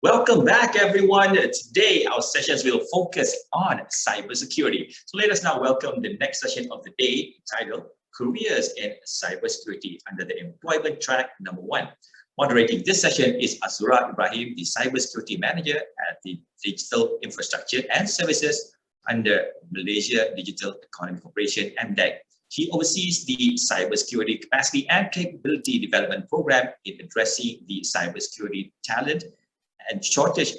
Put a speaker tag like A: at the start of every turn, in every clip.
A: Welcome back, everyone. Today, our sessions will focus on cybersecurity. So let us now welcome the next session of the day, entitled Careers in Cybersecurity under the Employment Track Number 1. Moderating this session is Azurah Ibrahim, the Cybersecurity Manager at the Digital Infrastructure and Services under Malaysia Digital Economy Corporation, MDEC. She oversees the Cybersecurity Capacity and Capability Development Program in addressing the cybersecurity talent and shortage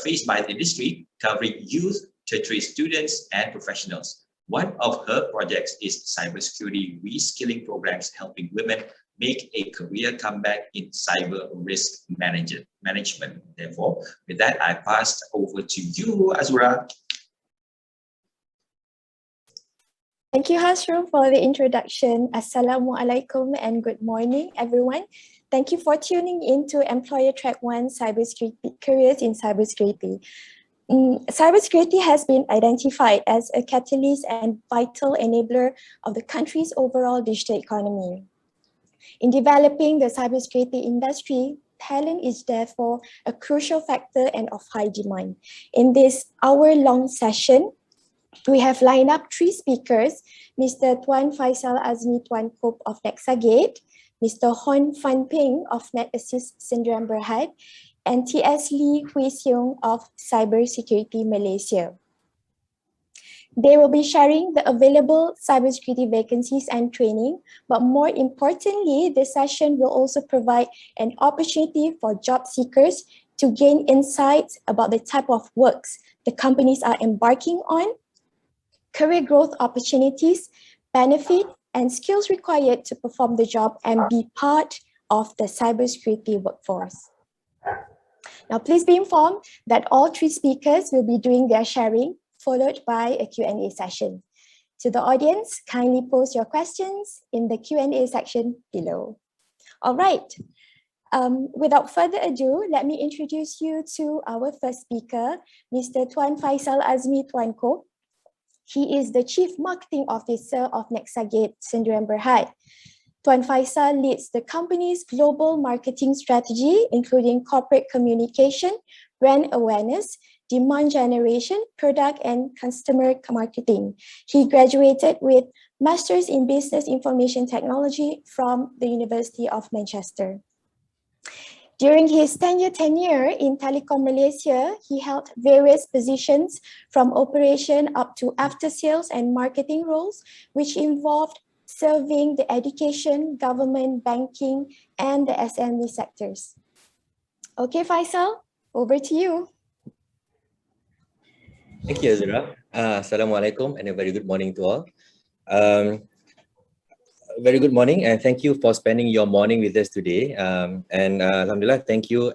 A: faced by the industry, covering youth, tertiary students, and professionals. One of her projects is cybersecurity reskilling programs, helping women make a career comeback in cyber risk management. Therefore, with that, I pass over to you, Azurah.
B: Thank you, Hsiung, for the introduction. Assalamualaikum and good morning, everyone. Thank you for tuning in to Employer Track 1 Cybersecurity Careers in Cybersecurity. Cybersecurity has been identified as a catalyst and vital enabler of the country's overall digital economy. In developing the cybersecurity industry, talent is therefore a crucial factor and of high demand. In this hour-long session, we have lined up 3 speakers: Mr. Tuan Faisal Azmy Tuan Kop of Nexagate, Mr. Hon Fan Ping of NetAssist Sdn Bhd, and T.S. Lee Hsiung of Cybersecurity Malaysia. They will be sharing the available cybersecurity vacancies and training, but more importantly, the session will also provide an opportunity for job seekers to gain insights about the type of works the companies are embarking on, career growth opportunities, benefit, and skills required to perform the job and be part of the cybersecurity workforce. Now, please be informed that all 3 speakers will be doing their sharing, followed by a Q&A session. To the audience, kindly post your questions in the Q&A section below. All right. Without further ado, let me introduce you to our first speaker, Mr. Tuan Faisal Azmy Tuan Kop. He is the Chief Marketing Officer of Nexagate Sdn Bhd. Tuan Faisal leads the company's global marketing strategy, including corporate communication, brand awareness, demand generation, product and customer marketing. He graduated with Masters in Business Information Technology from the University of Manchester. During his 10-year tenure in Telecom Malaysia, he held various positions from operation up to after-sales and marketing roles, which involved serving the education, government, banking, and the SME sectors. Okay, Faisal, over to you.
C: Thank you, Azurah. Assalamualaikum and a very good morning to all. Very good morning and thank you for spending your morning with us today. Alhamdulillah, thank you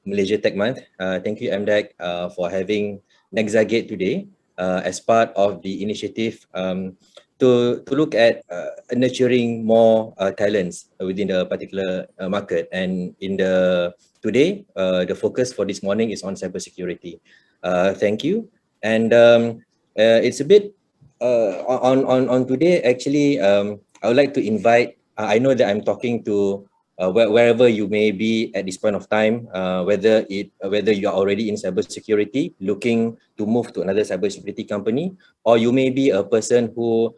C: Malaysia Tech Month. Thank you MDEC for having Nexagate today as part of the initiative to look at nurturing more talents within the particular market. And today, the focus for this morning is on cybersecurity. Thank you. And it's a bit on today actually. I would like to invite, I know that I'm talking to wherever you may be at this point of time, whether you are already in cybersecurity, looking to move to another cybersecurity company, or you may be a person who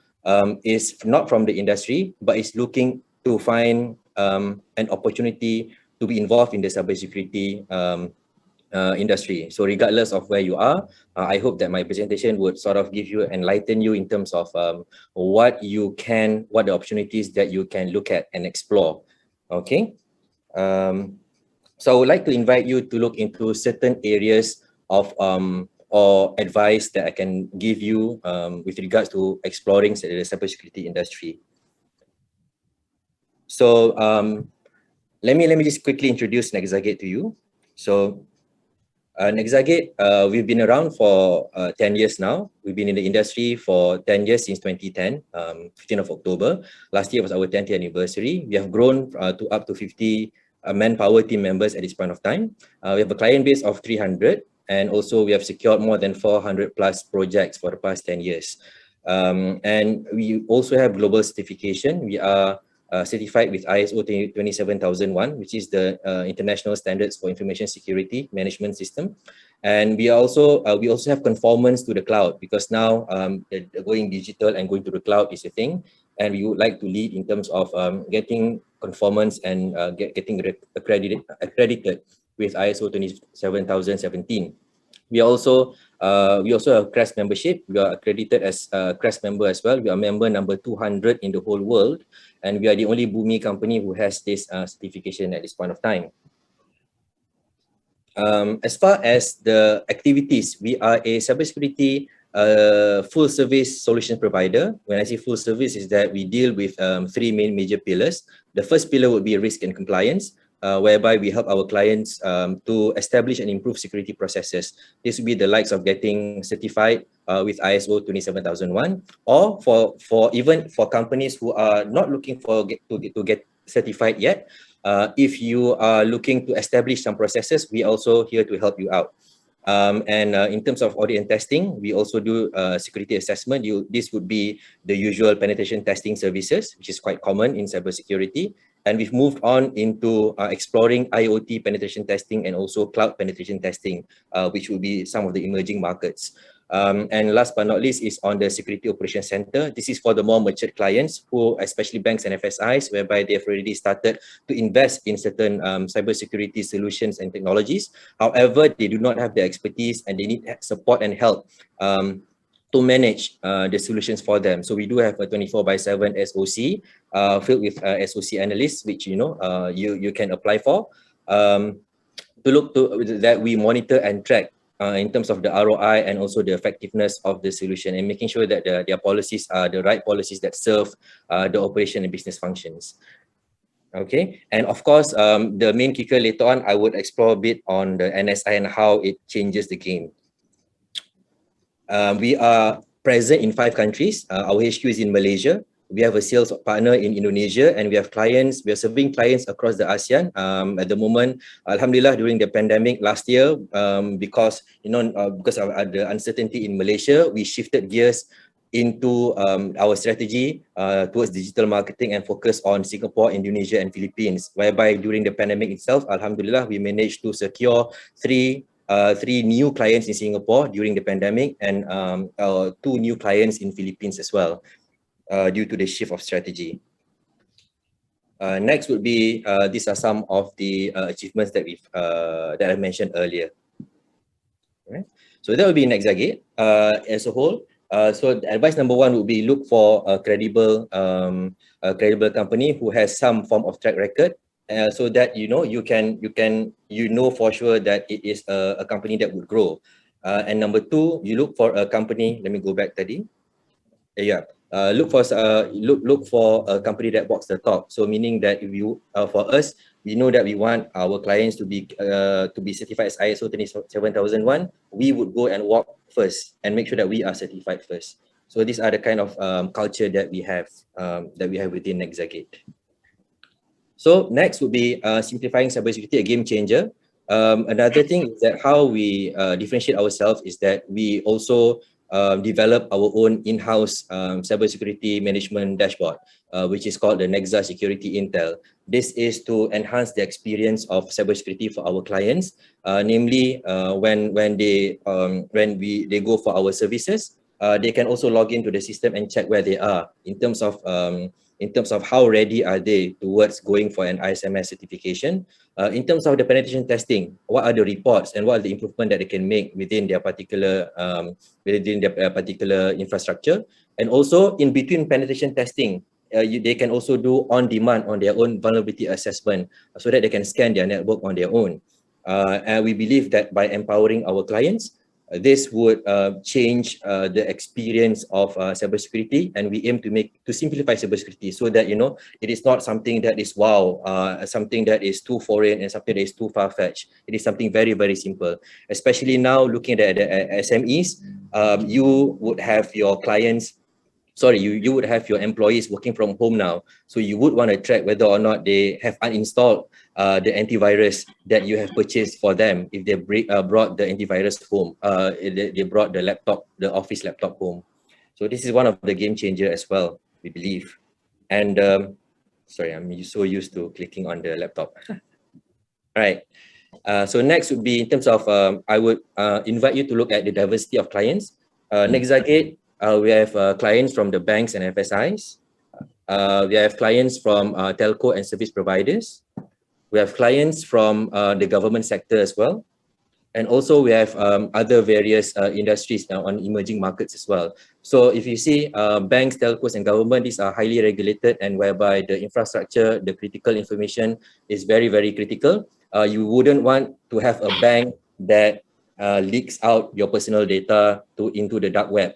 C: is not from the industry, but is looking to find an opportunity to be involved in the cybersecurity industry. So regardless of where you are, I hope that my presentation would sort of give you, enlighten you in terms of what the opportunities that you can look at and explore. Okay. So I would like to invite you to look into certain areas of or advice that I can give you with regards to exploring the cybersecurity industry. So let me just quickly introduce Nexagate to you. So Nexagate, we've been around for 10 years now. We've been in the industry for 10 years since 2010, 15th of October. Last year was our 10th anniversary. We have grown to up to 50 manpower team members at this point of time. We have a client base of 300, and also we have secured more than 400 plus projects for the past 10 years. And we also have global certification. We are certified with ISO 27001, which is the International Standards for Information Security Management System. And we also have conformance to the cloud, because now going digital and going to the cloud is a thing, and we would like to lead in terms of getting conformance and getting accredited with ISO 27017. We also have CREST membership. We are accredited as a CREST member as well. We are member number 200 in the whole world, and we are the only Bumi company who has this certification at this point of time. As far as the activities, we are a cybersecurity full service solution provider. When I say full service, is that we deal with three main major pillars. The first pillar would be risk and compliance, whereby we help our clients to establish and improve security processes. This would be the likes of getting certified with ISO 27001, or even for companies who are not looking to get certified yet. If you are looking to establish some processes, we also here to help you out. In terms of audit and testing, we also do security assessment. This would be the usual penetration testing services, which is quite common in cybersecurity. And we've moved on into exploring IoT penetration testing and also cloud penetration testing, which will be some of the emerging markets. And last but not least is on the Security Operations Center. This is for the more matured clients, who, especially banks and FSIs, whereby they've already started to invest in certain cybersecurity solutions and technologies. However, they do not have the expertise and they need support and help to manage the solutions for them. So we do have a 24/7 SOC filled with SOC analysts, which you can apply for, to look to that we monitor and track in terms of the ROI and also the effectiveness of the solution, and making sure that their policies are the right policies that serve the operation and business functions. Okay, and of course, the main kicker later on, I would explore a bit on the NSI and how it changes the game. We are present in 5 countries. Our HQ is in Malaysia. We have a sales partner in Indonesia, and we have clients. We are serving clients across the ASEAN at the moment. Alhamdulillah, during the pandemic last year, because of the uncertainty in Malaysia, we shifted gears into our strategy towards digital marketing and focus on Singapore, Indonesia, and Philippines. Whereby during the pandemic itself, Alhamdulillah, we managed to secure three new clients in Singapore during the pandemic, and 2 new clients in Philippines as well, due to the shift of strategy. Next would be, these are some of the achievements that I mentioned earlier. Right. So that would be Nexagate as a whole. So advice number 1 would be look for a credible company who has some form of track record, so that you know for sure that it is a company that would grow. And number 2, you look for a company. Let me go back tadi. Look for a company that walks the talk. So meaning that if you for us, we know that we want our clients to be certified as ISO 27001. We would go and walk first and make sure that we are certified first. So these are the kind of culture that we have within Nexagate. So next would be simplifying cybersecurity, a game changer. Another thing is that how we differentiate ourselves is that we also develop our own in-house cybersecurity management dashboard, which is called the Nexasecurity Intel. This is to enhance the experience of cybersecurity for our clients, namely when they go for our services, they can also log into the system and check where they are in terms of how ready are they towards going for an ISMS certification. In terms of the penetration testing, what are the reports and what are the improvement that they can make within their particular infrastructure. And also in between penetration testing, they can also do on demand on their own vulnerability assessment, so that they can scan their network on their own. And we believe that by empowering our clients, this would change the experience of cybersecurity, and we aim to simplify cybersecurity so that it is not something that is something that is too foreign and something that is too far-fetched. It is something very, very simple. Especially now looking at the SMEs, you would have your clients. You would have your employees working from home now. So you would want to track whether or not they have uninstalled the antivirus that you have purchased for them. If they brought the antivirus home, they brought the office laptop home. So this is one of the game changer as well, we believe. And Sorry, I'm so used to clicking on the laptop. All right. So next would be in terms of, I would invite you to look at the diversity of clients. Nexagate, we have clients from the banks and FSIs. We have clients from telco and service providers. We have clients from the government sector as well. And also we have other various industries now on emerging markets as well. So if you see banks, telcos and government, these are highly regulated and whereby the infrastructure, the critical information is very, very critical. You wouldn't want to have a bank that leaks out your personal data into the dark web.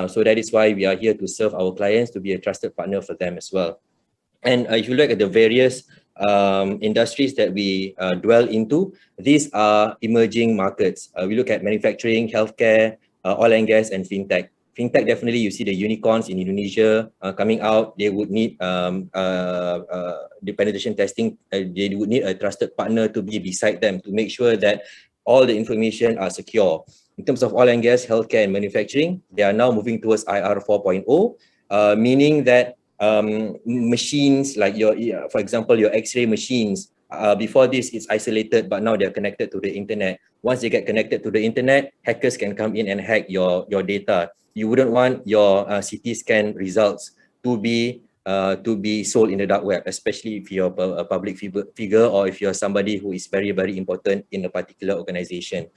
C: So that is why we are here to serve our clients, to be a trusted partner for them as well. And if you look at the various industries that we dwell into, these are emerging markets. We look at manufacturing, healthcare, oil and gas, and fintech. Fintech, definitely you see the unicorns in Indonesia coming out. They would need the penetration testing. They would need a trusted partner to be beside them to make sure that all the information are secure. In terms of oil and gas, healthcare, and manufacturing, they are now moving towards IR 4.0, meaning that machines like your, for example, your X-ray machines, before this it's isolated, but now they're connected to the internet. Once they get connected to the internet, hackers can come in and hack your data. You wouldn't want your CT scan results to be sold in the dark web, especially if you're a public figure or if you're somebody who is very, very important in a particular organization.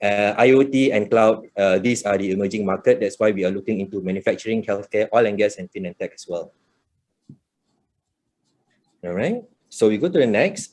C: IoT and cloud, these are the emerging market. That's why we are looking into manufacturing, healthcare, oil and gas, and fintech as well. All right, so we go to the next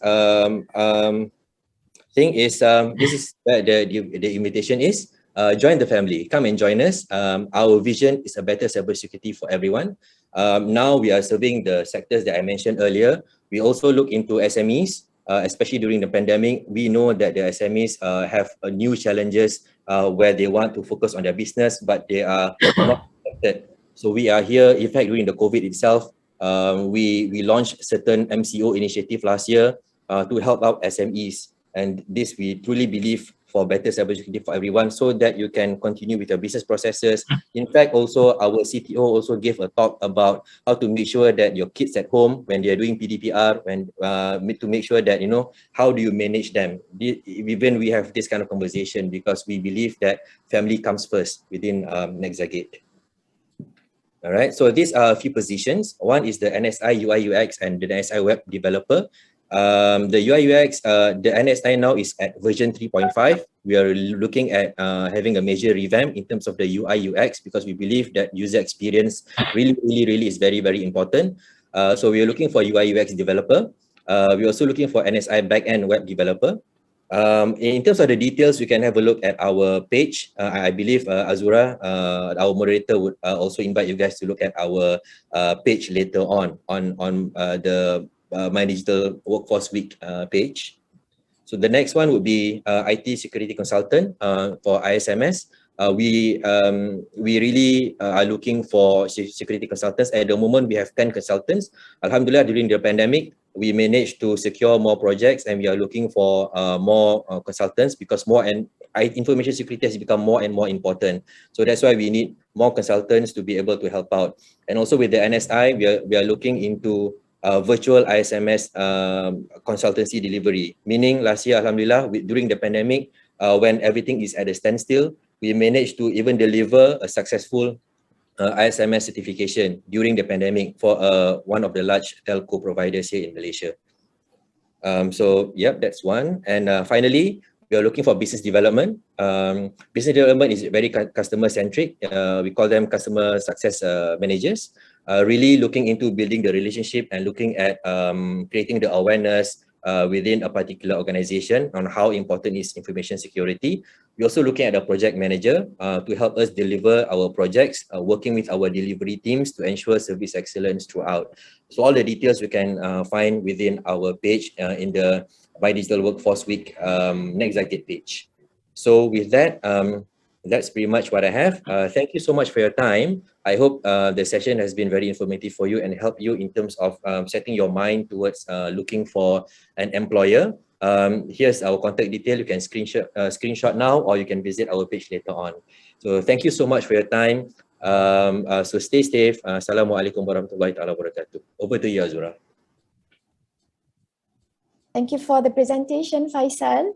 C: thing is this is the invitation is join the family, come and join us. Our vision is a better cybersecurity for everyone. Now we are serving the sectors that I mentioned earlier. We also look into SMEs, especially during the pandemic. We know that the SMEs have new challenges where they want to focus on their business, but they are not protected. So we are here. In fact, during the COVID itself, we launched certain MCO initiative last year to help out SMEs. And this we truly believe for better cybersecurity for everyone, so that you can continue with your business processes. In fact, also our CTO also gave a talk about how to make sure that your kids at home, when they are doing PDPR, when to make sure that, you know, how do you manage them? Even we have this kind of conversation because we believe that family comes first within Nexagate. All right, so these are a few positions. One is the NSI UI UX and the NSI web developer. The UI UX, the NSI now is at version 3.5. We are looking at having a major revamp in terms of the UI UX because we believe that user experience really is very, very important. So we are looking for UI UX developer. We're also looking for NSI backend web developer. In terms of the details, you can have a look at our page. I believe Azurah, our moderator, would also invite you guys to look at our page later on the My Digital Workforce Week page. So the next one would be IT security consultant for ISMS. We really are looking for security consultants. At the moment, we have 10 consultants. Alhamdulillah, during the pandemic, we managed to secure more projects, and we are looking for more consultants because information security has become more and more important. So that's why we need more consultants to be able to help out. And also with the NSI, we are looking into virtual ISMS consultancy delivery. Meaning last year, alhamdulillah, during the pandemic, when everything is at a standstill, we managed to even deliver a successful ISMS certification during the pandemic for one of the large telco providers here in Malaysia. So yep, that's one. And finally, we are looking for business development. Business development is very customer centric. We call them customer success managers. Really looking into building the relationship and looking at creating the awareness within a particular organization on how important is information security. We're also looking at a project manager to help us deliver our projects, working with our delivery teams to ensure service excellence throughout. So all the details we can find within our page in the My Digital Workforce Week Nexagate page. So with that, that's pretty much what I have. Thank you so much for your time. I hope the session has been very informative for you and help you in terms of setting your mind towards looking for an employer. Here's our contact detail. You can screenshot now, or you can visit our page later on. So thank you so much for your time. So stay safe. Assalamualaikum warahmatullahi wabarakatuh. Over to you, Azurah.
B: Thank you for the presentation, Faisal.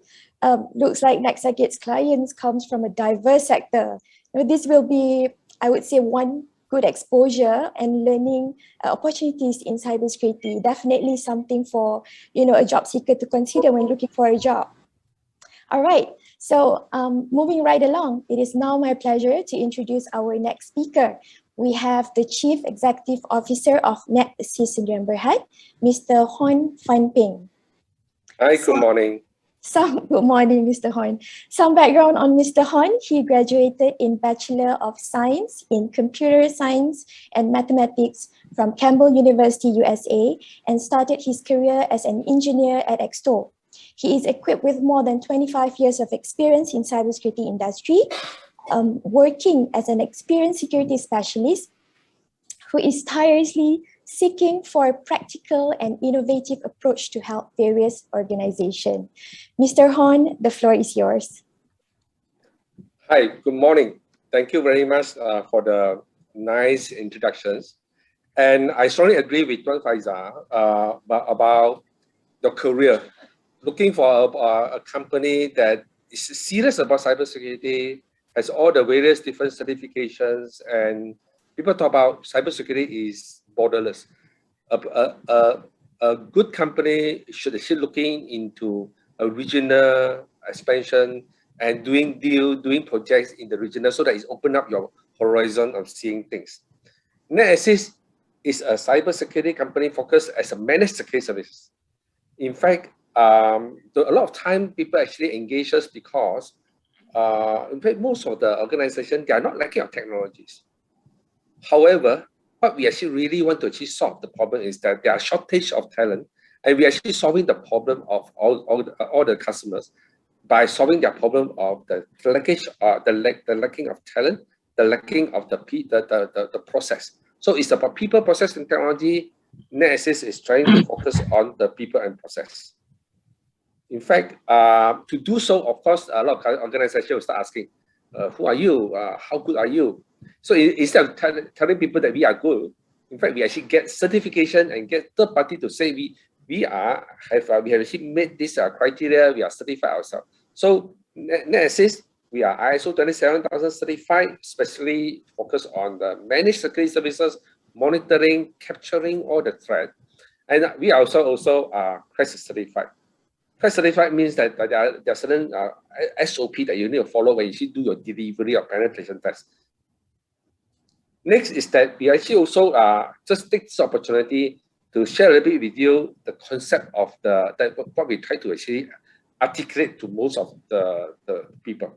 B: Looks like Nexagate's clients comes from a diverse sector. This will be, I would say, one good exposure and learning opportunities in cybersecurity. Definitely something for a job seeker to consider when looking for a job. All right, so moving right along, it is now my pleasure to introduce our next speaker. We have the Chief Executive Officer of NetAssist in Berhad, Mr. Hon Fan Ping.
D: Hi, good morning.
B: Good morning, Mr. Hon. Some background on Mr. Hon. He graduated in Bachelor of Science in Computer Science and Mathematics from Campbell University, USA, and started his career as an engineer at Exto. He is equipped with more than 25 years of experience in cybersecurity industry, working as an experienced security specialist who is tirelessly seeking for a practical and innovative approach to help various organizations. Mr. Hon, the floor is yours.
D: Hi, good morning. Thank you very much for the nice introductions. And I strongly agree with Tuan Faisal about the career. Looking for a company that is serious about cybersecurity, has all the various different certifications, and people talk about cybersecurity is borderless. A good company should looking into a regional expansion and doing projects in the regional so that it's open up your horizon of seeing things. NetAssist is a cybersecurity company focused as a managed security service. In fact, a lot of time people actually engage us because in fact, most of the organizations, they are not lacking of technologies. However, what we actually really want to actually solve the problem is that there are shortage of talent, and we're actually solving the problem of all the customers by solving their problem of the lacking of talent, the lacking of the process. So it's about people, process, and technology. NetAssist is trying to focus on the people and process. In fact, to do so, of course, a lot of organizations will start asking, who are you? How good are you? So instead of telling people that we are good, in fact, we actually get certification and get third party to say we have actually made this criteria, we are certified ourselves. So NetAssist, we are ISO 27000 certified, especially focused on the managed security services, monitoring, capturing all the threat. And we are also CREST certified. CREST certified means that there are certain SOP that you need to follow when you do your delivery of penetration test. Next is that we actually also just take this opportunity to share a little bit with you the concept of what we try to actually articulate to most of the people.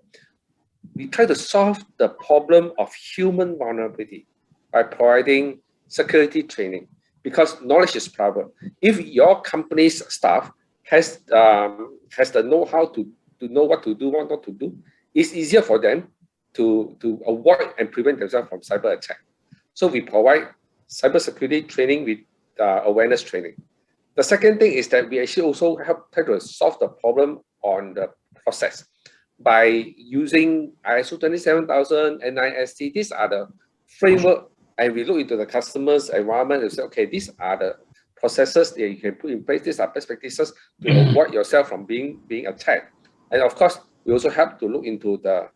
D: We try to solve the problem of human vulnerability by providing security training, because knowledge is power. If your company's staff has the know-how to know what to do, what not to do, it's easier for them to avoid and prevent themselves from cyber attack. So we provide cybersecurity training with awareness training. The second thing is that we actually also try to solve the problem on the process by using ISO 27000, NIST. These are the framework, and we look into the customer's environment and say, okay, these are the processes that you can put in place. These are best practices to avoid yourself from being attacked. And of course, we also have to look into the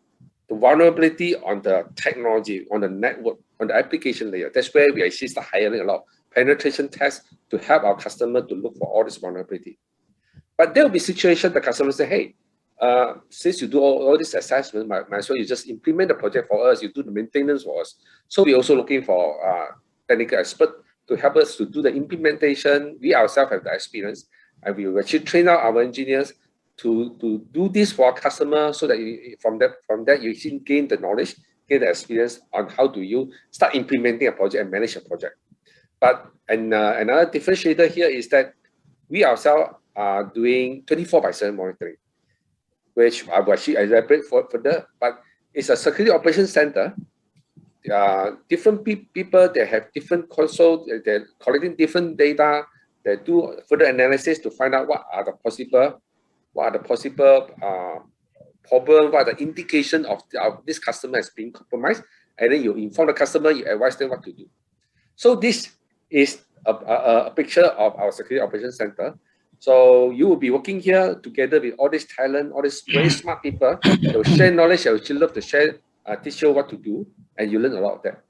D: vulnerability on the technology, on the network, on the application layer. That's where we actually start hiring a lot of penetration tests to help our customer to look for all this vulnerability. But there will be situations the customers say, hey, since you do all this assessment, might as well you just implement the project for us, you do the maintenance for us. So we're also looking for technical expert to help us to do the implementation. We ourselves have the experience, and we will actually train out our engineers to do this for our customer, so that from that you actually gain the knowledge, gain the experience on how do you start implementing a project and manage a project. But another differentiator here is that we ourselves are doing 24/7 monitoring, which I will actually elaborate further. But it's a security operations center. Different people, they have different consoles, they're collecting different data, they do further analysis to find out what are the possible problem, what are the indication of this customer has been compromised, and then you inform the customer, you advise them what to do. So this is a picture of our security operations center. So you will be working here together with all this talent, all these very smart people. They will share knowledge. They will love to share, teach you what to do, and you learn a lot of that.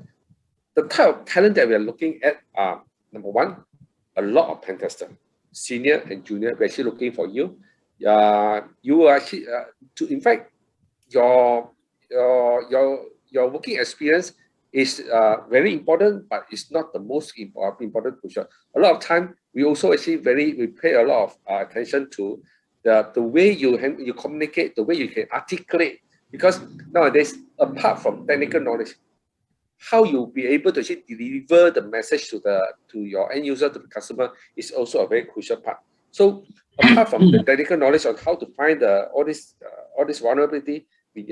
D: The type of talent that we are looking at are, number one, a lot of pen tester, senior and junior. We're actually looking for you. You are actually, in fact, your working experience is very important, but it's not the most important crucial. A lot of time, we also actually we pay a lot of attention to the way you communicate, the way you can articulate, because nowadays, apart from technical knowledge, how you'll be able to actually deliver the message to your end user, to the customer, is also a very crucial part. So apart from the technical knowledge on how to find all this vulnerability, we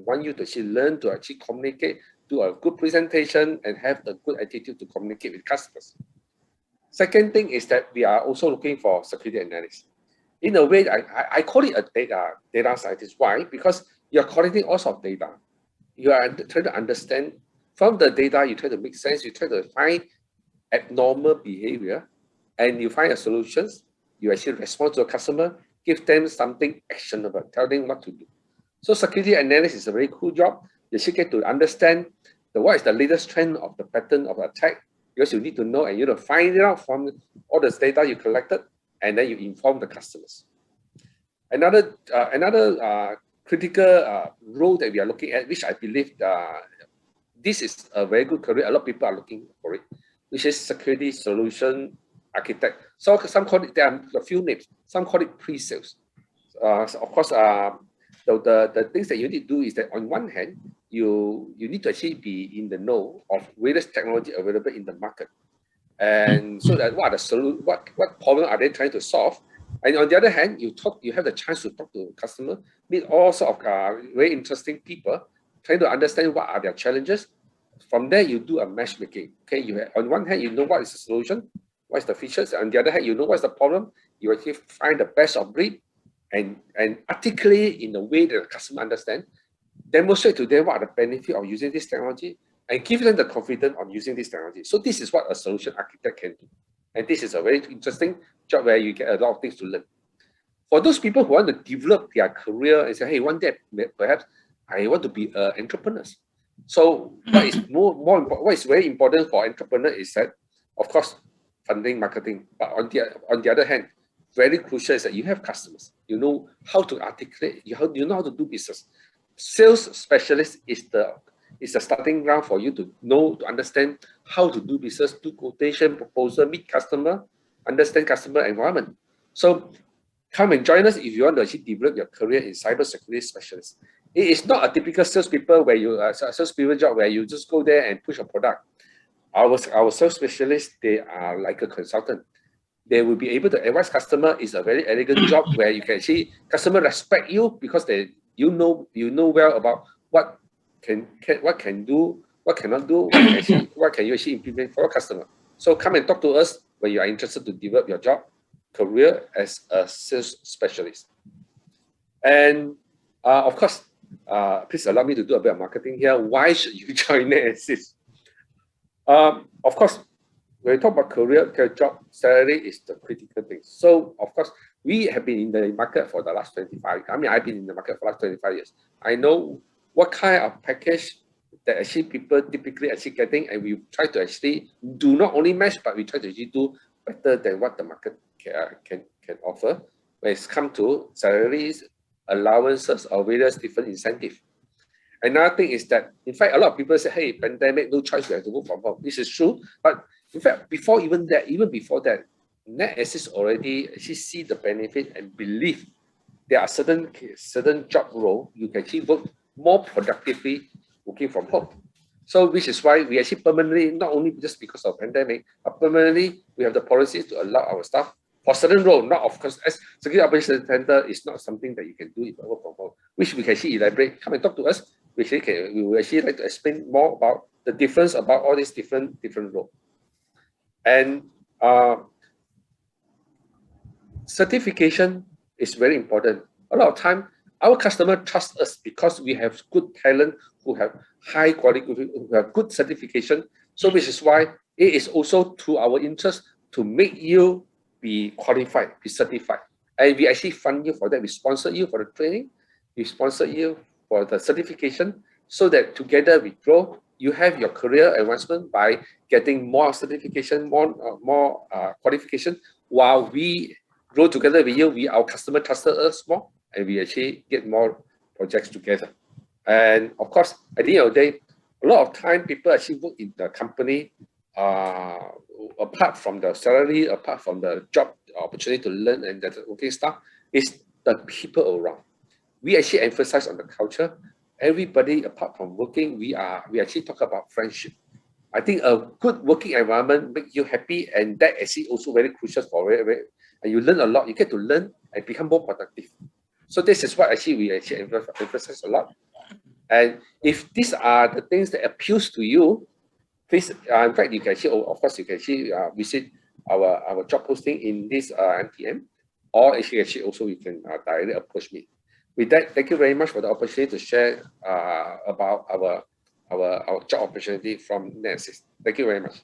D: want you to actually learn to actually communicate, do a good presentation, and have the good attitude to communicate with customers. Second thing is that we are also looking for security analysts. In a way, I call it a data scientist. Why? Because you're collecting all sorts of data. You are trying to understand from the data, you try to make sense, you try to find abnormal behavior, and you find a solutions. You actually respond to a customer, give them something actionable, tell them what to do. So security analysis is a very cool job. You should get to understand what is the latest trend of the pattern of attack, because you need to know and you need to find it out from all the data you collected, and then you inform the customers. Another critical role that we are looking at, which I believe this is a very good career. A lot of people are looking for it, which is security solution architect. So some call it, there are a few names. Some call it pre-sales. So of course, the things that you need to do is that on one hand, you need to actually be in the know of various technology available in the market, and so that what problem are they trying to solve. And on the other hand, you have the chance to talk to customer, meet all sorts of very interesting people, trying to understand what are their challenges. From there, you do a matchmaking. Okay, on one hand, you know what is the solution, what is the features. On the other hand, you know what's the problem. You actually find the best of breed and articulate in a way that the customer understands. Demonstrate to them what are the benefits of using this technology, and give them the confidence on using this technology. So this is what a solution architect can do. And this is a very interesting job where you get a lot of things to learn. For those people who want to develop their career and say, hey, one day perhaps I want to be entrepreneurs. So what is more important, what is very important for entrepreneurs is that, of course, funding, marketing. But on the other hand, very crucial is that you have customers. You know how to articulate. You know how to do business. Sales specialist is the starting ground for you to know, to understand how to do business, do quotation, proposal, meet customer, understand customer environment. So come and join us if you want to actually develop your career in cybersecurity specialist. It is not a typical salespeople salespeople job where you just go there and push a product. Our sales specialists, they are like a consultant. They will be able to advise customer. It's a very elegant job where you can see customer respect you because you know well about what can do, what cannot do, what can you actually implement for a customer. So come and talk to us when you are interested to develop your job career as a sales specialist. And of course, please allow me to do a bit of marketing here. Why should you join NetAssist? Of course, when we talk about career job, salary is the critical thing. So of course, we have been in the market for the last 25. I mean, I've been in the market for the last 25 years. I know what kind of package that actually people typically actually getting, and we try to actually do not only match, but we try to actually do better than what the market can offer when it's come to salaries, allowances, or various different incentives. Another thing is that, in fact, a lot of people say, hey, pandemic, no choice, we have to work from home. This is true. But in fact, even before that, NetAssist already actually see the benefit and believe there are certain job role you can actually work more productively working from home. So which is why we actually permanently, not only just because of pandemic, but permanently we have the policies to allow our staff for certain role, not of course, as security operations center is not something that you can do if you work from home, which we can actually elaborate. Come and talk to us. We will actually like to explain more about the difference about all these different roles. And certification is very important. A lot of time, our customer trust us because we have good talent who have high quality, who have good certification. So which is why it is also to our interest to make you be qualified, be certified. And we actually fund you for that. We sponsor you for the training. We sponsor you for the certification so that together we grow. You have your career advancement by getting more certification, more qualification, while we grow together with you. Our customer trusted us more, and we actually get more projects together. And of course, at the end of the day, a lot of time people actually work in the company apart from the salary, apart from the job opportunity to learn and the working stuff, is the people around. We actually emphasize on the culture. Everybody, apart from working, we actually talk about friendship. I think a good working environment makes you happy, and that actually also very crucial for and you learn a lot. You get to learn and become more productive. So this is what actually we actually emphasize a lot. And if these are the things that appeals to you, please, in fact, you can actually, of course, you can actually visit our job posting in this MTM, or actually also you can directly approach me. With that, thank you very much for the opportunity to share about our job opportunity from NetAssist. Thank you very much.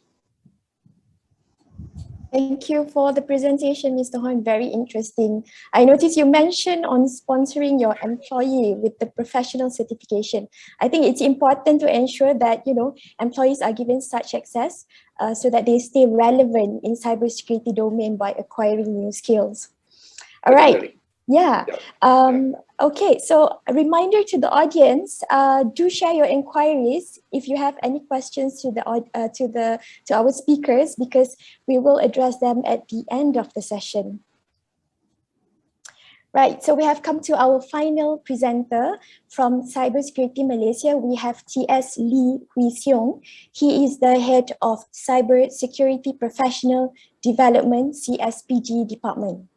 B: Thank you for the presentation, Mr. Horn. Very interesting. I noticed you mentioned on sponsoring your employee with the professional certification. I think it's important to ensure that, you know, employees are given such access so that they stay relevant in cybersecurity domain by acquiring new skills. All right.
D: Definitely.
B: Yeah. Okay, so a reminder to the audience, do share your inquiries if you have any questions to our speakers, because we will address them at the end of the session. Right, so we have come to our final presenter from Cybersecurity Malaysia. We have TS Lee Hsiung. He is the head of Cybersecurity Professional Development, CSPG department.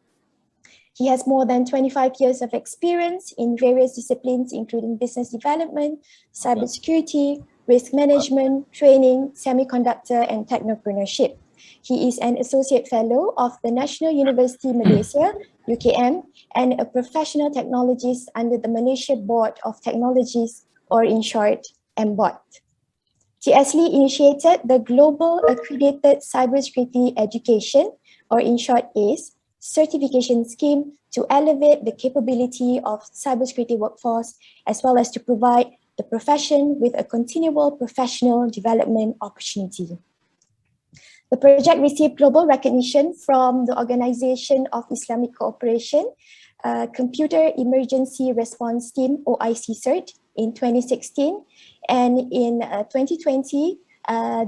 B: He has more than 25 years of experience in various disciplines, including business development, cybersecurity, risk management, training, semiconductor, and technopreneurship. He is an associate fellow of the National University Malaysia, UKM, and a professional technologist under the Malaysia Board of Technologies, or in short, MBOT. TS Lee initiated the Global Accredited Cybersecurity Education, or in short ACE, certification scheme to elevate the capability of cybersecurity workforce, as well as to provide the profession with a continual professional development opportunity. The project received global recognition from the Organization of Islamic Cooperation, Computer Emergency Response Team, OIC CERT, in 2016, and in 2020,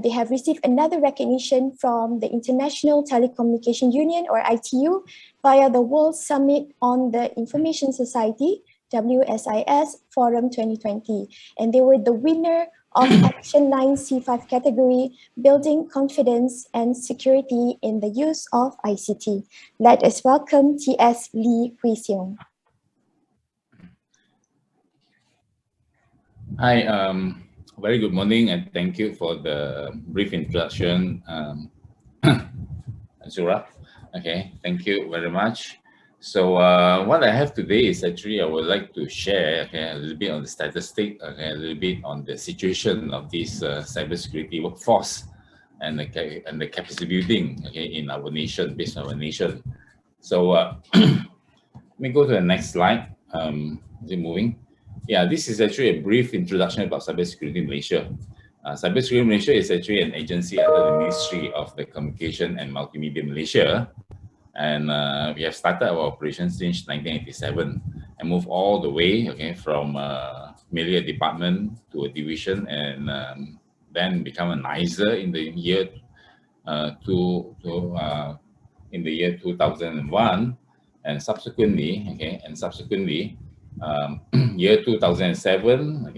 B: they have received another recognition from the International Telecommunication Union, or ITU, via the World Summit on the Information Society, WSIS Forum 2020. And they were the winner of Action 9 C5 category, Building Confidence and Security in the Use of ICT. Let us welcome TS Lee Hsiung.
E: Hi, very good morning, and thank you for the brief introduction, Azurah. Okay, thank you very much. So what I have today is actually I would like to share a little bit on the statistic, a little bit on the situation of this cybersecurity workforce and the capacity building in our nation, based on our nation. So let me go to the next slide. Is it moving? Yeah, this is actually a brief introduction about Cybersecurity in Malaysia. Cybersecurity in Malaysia is actually an agency under the Ministry of the Communication and Multimedia Malaysia. And we have started our operations since 1987 and moved all the way from merely a department to a division, and then become a NISA in the year in the year 2001, and subsequently, year 2007,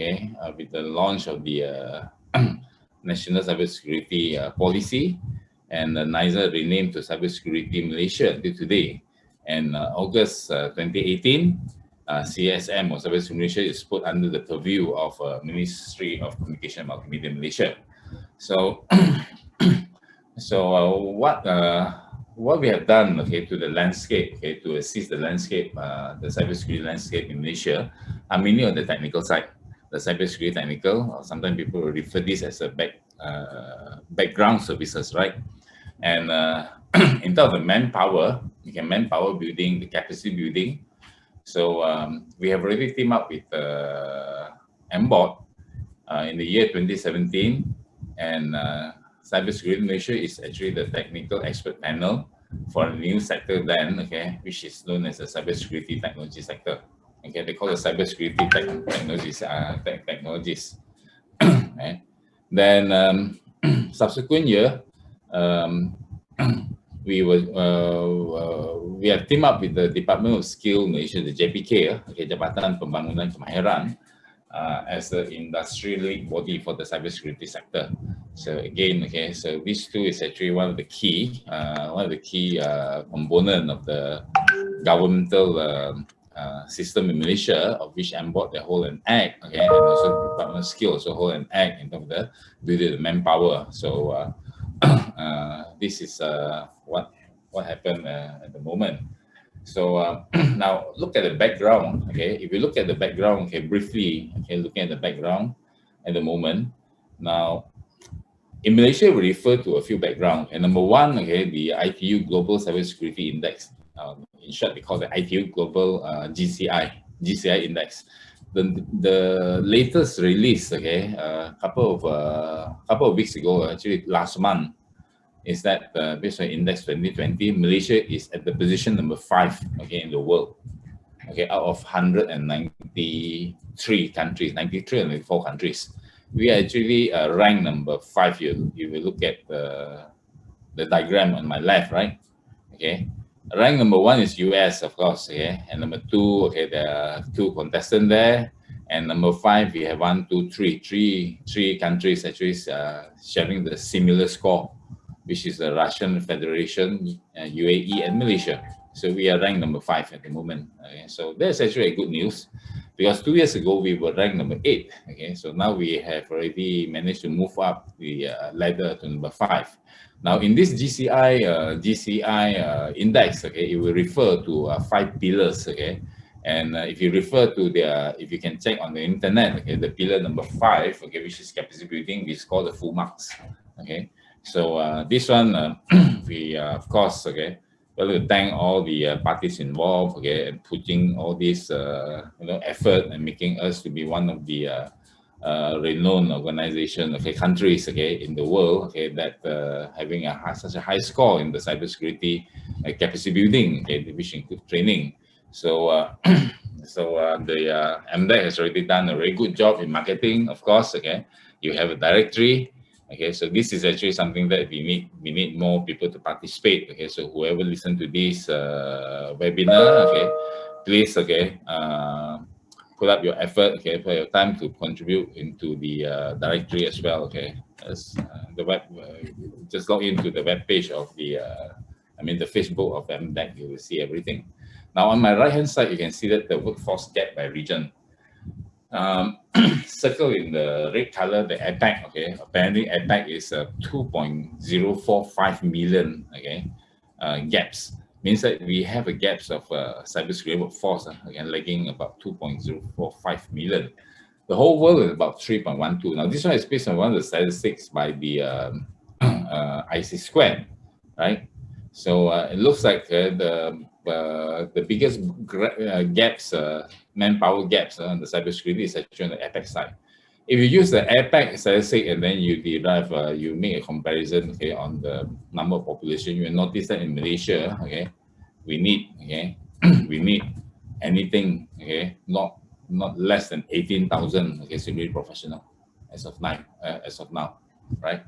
E: with the launch of the National Cybersecurity Policy, and NISA renamed to Cybersecurity Malaysia until today. And August 2018, CSM, or Cybersecurity Malaysia, is put under the purview of Ministry of Communication and Multimedia Malaysia. So, what we have done, to the landscape, to assist the landscape, the cybersecurity landscape in Malaysia, are mainly on the technical side, the cybersecurity technical, or sometimes people refer this as a background services, right? And in terms of manpower, manpower building, the capacity building. So we have already teamed up with MBOT in the year 2017, and Cybersecurity Malaysia is actually the technical expert panel for a new sector then, which is known as the cybersecurity technology sector. They call it cybersecurity technologies. Right? Then subsequent year, we have teamed up with the Department of Skill Malaysia, the JPK, Jabatan Pembangunan Kemahiran, as the industry lead body for the cybersecurity sector. So again, so these two is actually one of the key component of the governmental system in Malaysia, of which MBOT they hold an act, and also Department of Skill also hold an act in terms of the building the manpower. So this is what happened at the moment. So now look at the background. If you look at the background, briefly, looking at the background at the moment. Now, in Malaysia, we refer to a few backgrounds. And number one, the ITU Global Cybersecurity Index. In short, we call the ITU Global GCI Index. The latest release, a couple of weeks ago, actually last month, is that based on Index 2020, Malaysia is at the position number 5, in the world, out of 193 countries, 93 and 94 countries. We are actually ranked number 5 here. If you look at the diagram on my left, right? Rank number 1 is US, of course, and number 2, there are 2 contestants there, and number 5, we have 1, 2, 3, three countries actually sharing the similar score, which is the Russian Federation, UAE, and Malaysia. So we are ranked number 5 at the moment. So that's actually a good news, because 2 years ago we were ranked number 8. So now we have already managed to move up the ladder to number 5. Now in this GCI index, it will refer to 5 pillars. And if you refer to if you can check on the internet, the pillar number 5, which is capacity building, we score the full marks. So this one, we of course, well, to thank all the parties involved, and putting all this, effort and making us to be one of the renowned organization, countries, in the world, that having such a high score in the cybersecurity capacity building, which includes training. So, the MDEC has already done a very good job in marketing, of course. You have a directory. So this is actually something that we need more people to participate. So whoever listen to this webinar, please, put up your effort, put your time to contribute into the directory as well. As the web, just log into the web page of the, the Facebook of MDEC, you will see everything. Now on my right hand side, you can see that the workforce gap by region. Circle in the red color, the APAC, apparently APAC is 2.045 million, gaps. Means that we have a gaps of cybersecurity workforce, lagging about 2.045 million. The whole world is about 3.12. Now this one is based on one of the statistics by the IC squared, right? So it looks like the biggest gaps, manpower gaps on the cybersecurity is actually on the APAC side. If you use the APAC statistic and then you derive, you make a comparison, on the number of population, you will notice that in Malaysia, we need, we need anything, not less than 18,000, security professional as of now, right?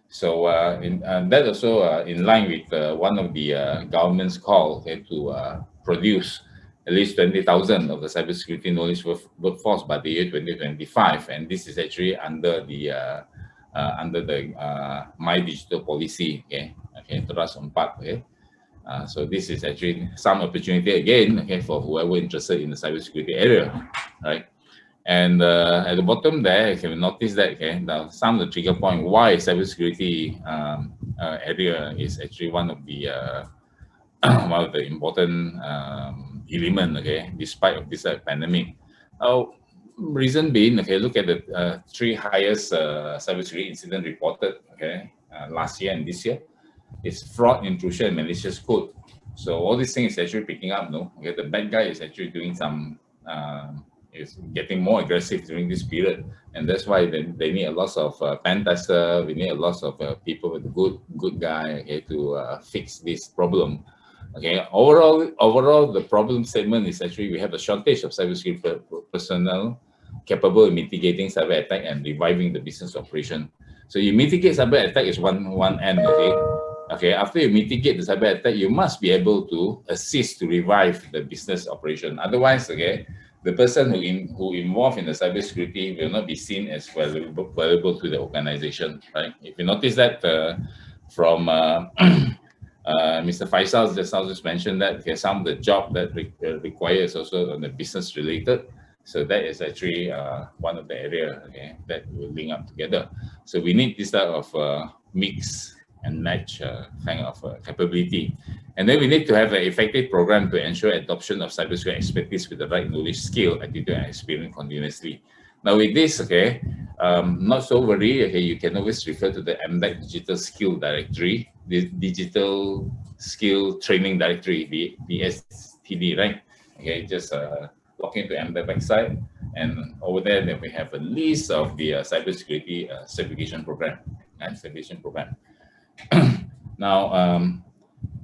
E: So that also in line with one of the government's call to produce at least 20,000 of the cybersecurity knowledge workforce by the year 2025, and this is actually under the My Digital Policy, Terus 4. So this is actually some opportunity again, for whoever interested in the cybersecurity area, right? And at the bottom there, you can notice that now some of the trigger point why cybersecurity area is actually one of the important element, despite of this pandemic. Now, reason being, look at the 3 highest cybersecurity incident reported, last year and this year. is fraud, intrusion, and malicious code. So all these things is actually picking up. No, okay, the bad guy is actually doing some is getting more aggressive during this period, and that's why they need a lot of pen tester. We need a lot of people with good guy, okay, to fix this problem. Okay, overall, the problem statement is actually we have a shortage of cybersecurity personnel capable of mitigating cyber attack and reviving the business operation. So you mitigate cyber attack is one end. Okay. After you mitigate the cyber attack, you must be able to assist to revive the business operation. Otherwise, okay, the person who involved in the cybersecurity will not be seen as valuable to the organization, right? If you notice that from Mr. Faisal just mentioned that okay, some of the job that requires also on the business related. So that is actually one of the area, okay, that will link up together. So we need this type of mix and match kind of capability. And then we need to have an effective program to ensure adoption of cybersecurity expertise with the right knowledge, skill, attitude, and experience continuously. Now with this, okay, not so worry, okay, you can always refer to the MDEC Digital Skill Directory, the Digital Skill Training Directory, the DSTD, right? Okay, just log into MDEC website, and over there, then we have a list of the cybersecurity certification program and certification program. Now,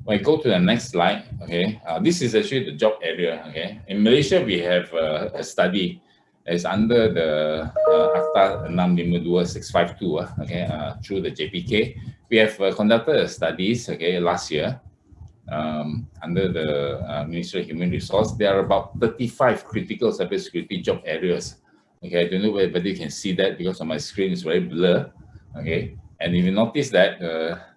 E: when I go to the next slide, okay, this is actually the job area. Okay, in Malaysia, we have a study is under the Akta 652652, okay, through the JPK. We have conducted studies, okay, last year under the Ministry of Human Resource. There are about 35 critical cybersecurity job areas. Okay, I don't know whether you can see that because on my screen is very blur. Okay, and if you notice that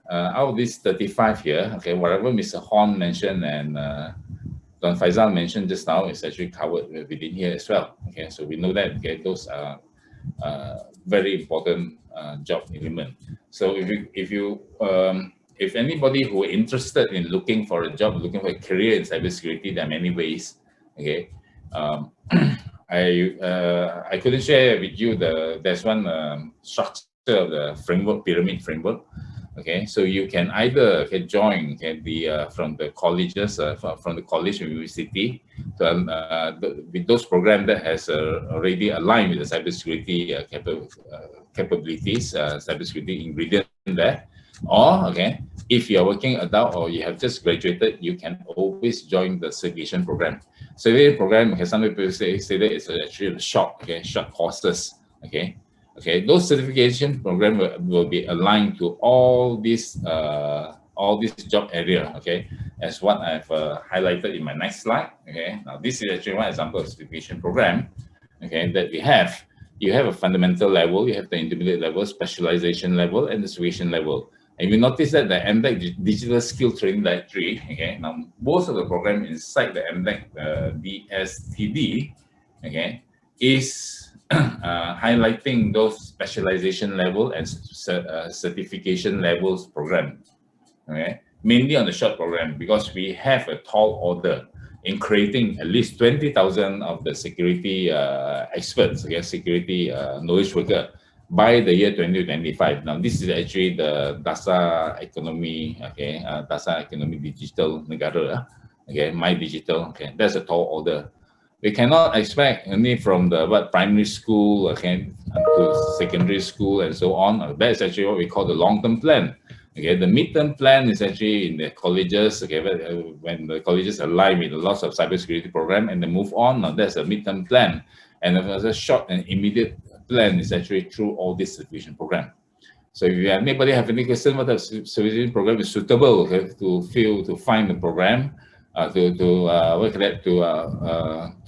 E: out of these 35 here, okay, whatever Mr. Horn mentioned and Tuan Faisal mentioned just now is actually covered within here as well. Okay, so we know that okay, those are very important job element. So if anybody who is interested in looking for a job, looking for a career in cybersecurity, there are many ways. Okay, I couldn't share with you there's one structure of the framework, pyramid framework. Okay, so you can either join from the colleges, from the college or university, with those programs that has already aligned with the cybersecurity capabilities, cybersecurity ingredient there. Or okay, if you are working adult or you have just graduated, you can always join the certification program. Certification program, okay, some people say that it's actually short courses. Okay, those certification program will be aligned to all this job area. Okay, as what I've highlighted in my next slide. Okay, now this is actually one example of certification program. Okay, that we have. You have a fundamental level, you have the intermediate level, specialization level, and the certification level. And you notice that the MDEC Digital Skill Training Directory, okay, now most of the program inside the MDEC DSTD, okay, is highlighting those specialization level and certification levels program, okay, mainly on the short program because we have a tall order in creating at least 20,000 of the security experts, okay, security knowledge worker by the year 2025. Now, this is actually the Dasar Economy, okay, Dasar Economy Digital Negara, okay, My Digital, okay, that's a tall order. We cannot expect only from the primary school, okay, to secondary school and so on. That is actually what we call the long-term plan. Okay, the midterm plan is actually in the colleges. Okay, when the colleges align with lots of cybersecurity program and they move on, now that's a midterm plan. And a short and immediate plan is actually through all this certification program. So if anybody have any question what the certification program is suitable, okay, to find the program, to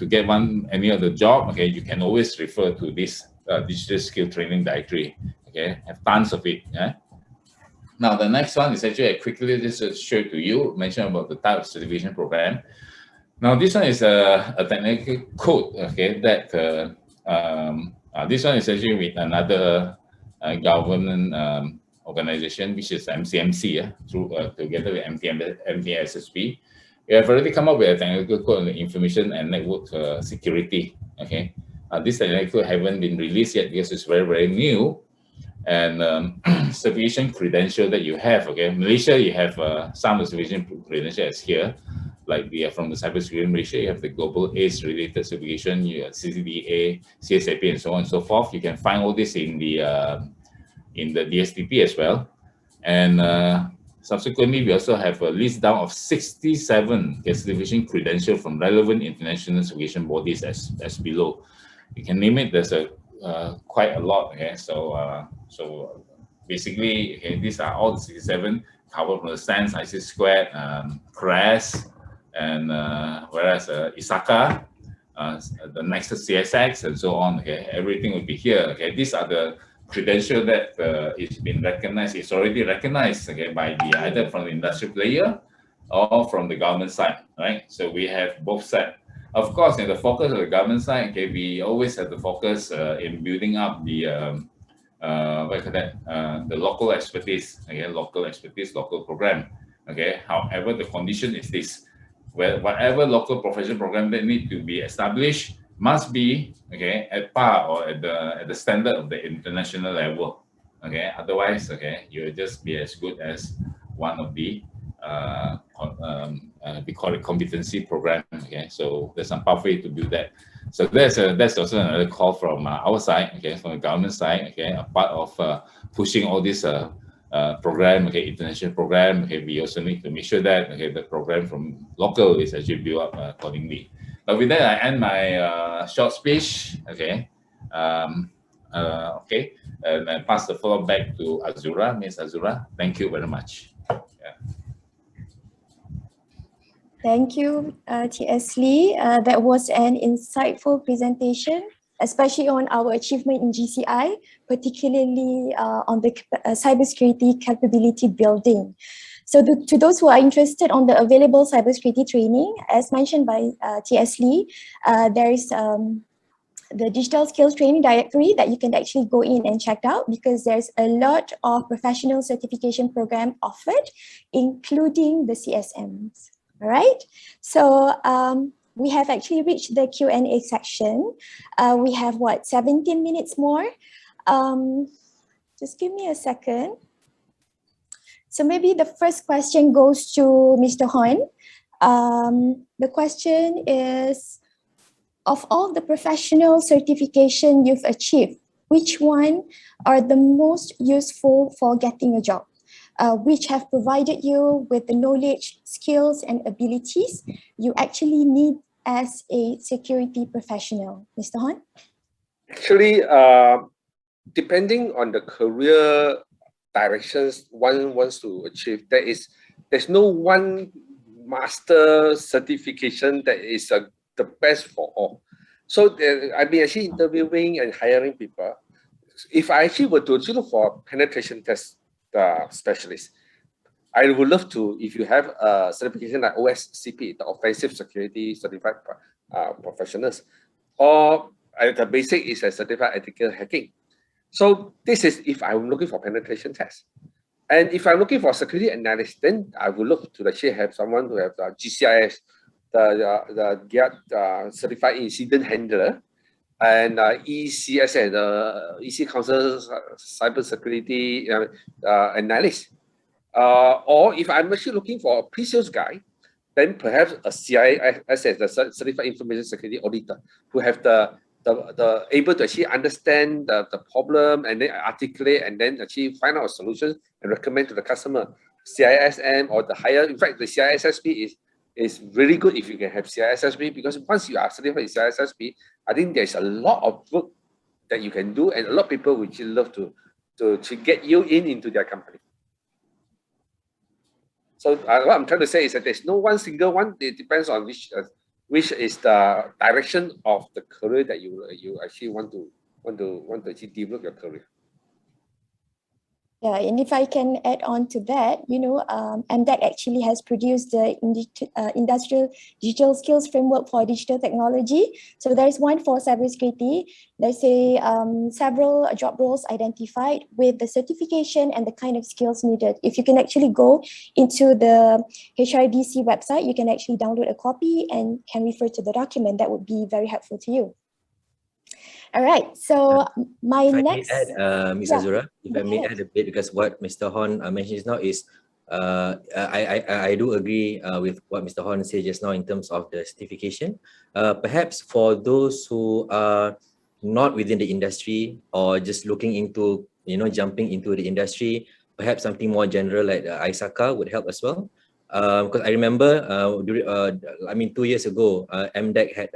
E: get any other job, okay, you can always refer to this digital skill training directory. Okay, have tons of it. Yeah. Now the next one is actually I quickly just show to you, mention about the type of certification program. Now this one is a technical code. Okay, that this one is actually with another government organization, which is MCMC, through together with MDEC. We have already come up with a technical code on the information and network security. Okay, this technical code haven't been released yet because it's very, very new. and certification credential that you have. Okay, Malaysia, you have some certification credentials here, like from the cybersecurity Malaysia, you have the global ACE related certification, you have CCDA, CSAP, and so on and so forth. You can find all this in the DSTP as well. And subsequently, we also have a list down of 67 certification credentials from relevant international certification bodies as below. You can name it. There's quite a lot. Okay, so basically, okay, these are all the 67 covered from the SANS, IC Squared, CRES, and whereas ISACA, the Nexus CSX, and so on. Okay, everything will be here. Okay, these are the credential that it's been recognized. It's already recognized. Okay, by either from the industry player or from the government side. Right. So we have both sides. Of course, in the focus of the government side, okay, we always have the focus in building up the the local expertise, okay, local program. Okay. However, the condition is this: whatever local professional program that need to be established must be, okay, at par or at the standard of the international level. Okay. Otherwise, okay, you'll just be as good as one of the we call it competency program. Okay, so there's some pathway to do that. So that's also another call from our side. Okay, from the government side. Okay, a part of pushing all this program. Okay, international program. Okay, we also need to make sure that the program from local is actually built up accordingly. But with that, I end my short speech. Okay. Okay, and I pass the floor back to Azurah, Ms. Azurah. Thank you very much.
B: Thank you, T.S. Lee. That was an insightful presentation, especially on our achievement in GCI, particularly on the cybersecurity capability building. So to those who are interested on the available cybersecurity training, as mentioned by T.S. Lee, there is the digital skills training directory that you can actually go in and check out, because there's a lot of professional certification program offered, including the CSMs. All right, so we have actually reached the Q&A section. We have 17 minutes more. Just give me a second. So maybe the first question goes to Mr. Hwee. The question is, of all the professional certification you've achieved, which one are the most useful for getting a job? Which have provided you with the knowledge, skills, and abilities you actually need as a security professional? Mr. Hwee?
D: Actually, depending on the career directions one wants to achieve, there's no one master certification that is the best for all. So I've been actually interviewing and hiring people. If I actually were to look for penetration test specialist, I would love to, if you have a certification like OSCP, the Offensive Security Certified Professionals, or the basic is a Certified Ethical Hacking. So this is if I'm looking for penetration test. And if I'm looking for security analyst, then I would look to actually have someone who have the GCIS, the Certified Incident Handler, and ECS and EC Council Cybersecurity Analyst. Or if I'm actually looking for a pre-sales guy, then perhaps a CIS as the Certified Information Security Auditor, who have the able to actually understand the problem and then articulate and then actually find out solutions and recommend to the customer. CISM or the higher, in fact, the CISSP is really good if you can have CISSP, because once you are certified in CISSP, I think there's a lot of work that you can do, and a lot of people would love to get you into their company. So what I'm trying to say is that there's no one single one. It depends on which is the direction of the career that you actually want to actually develop your career.
B: Yeah, and if I can add on to that, MDEC actually has produced the Industrial Digital Skills Framework for Digital Technology. So there's one for cybersecurity. There's several job roles identified with the certification and the kind of skills needed. If you can actually go into the HRDC website, you can actually download a copy and can refer to the document. That would be very helpful to you. All right. So my
C: If I may
B: next,
C: add, Ms.
B: yeah,
C: Azurah, if
B: go
C: I may
B: ahead.
C: add a bit, because what Mr. Horn mentioned now is, I do agree with what Mr. Horn said just now in terms of the certification. Perhaps for those who are not within the industry or just looking into, jumping into the industry, perhaps something more general like the ISACA would help as well. Because I remember, 2 years ago, MDEC had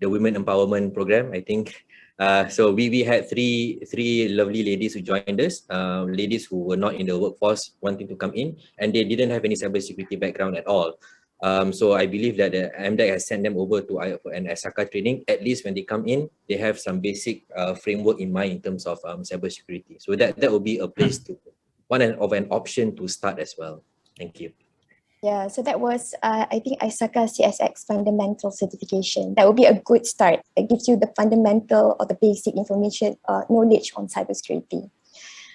C: the Women Empowerment Program, I think. So we had three lovely ladies who joined us, ladies who were not in the workforce wanting to come in, and they didn't have any cybersecurity background at all. So I believe that the MDEC has sent them over to an ASACA training. At least when they come in, they have some basic framework in mind in terms of cybersecurity. So that will be a place to of an option to start as well. Thank you.
B: Yeah, so that was, I think, ISACA CSX Fundamental Certification. That would be a good start. It gives you the fundamental or the basic information, knowledge on cybersecurity.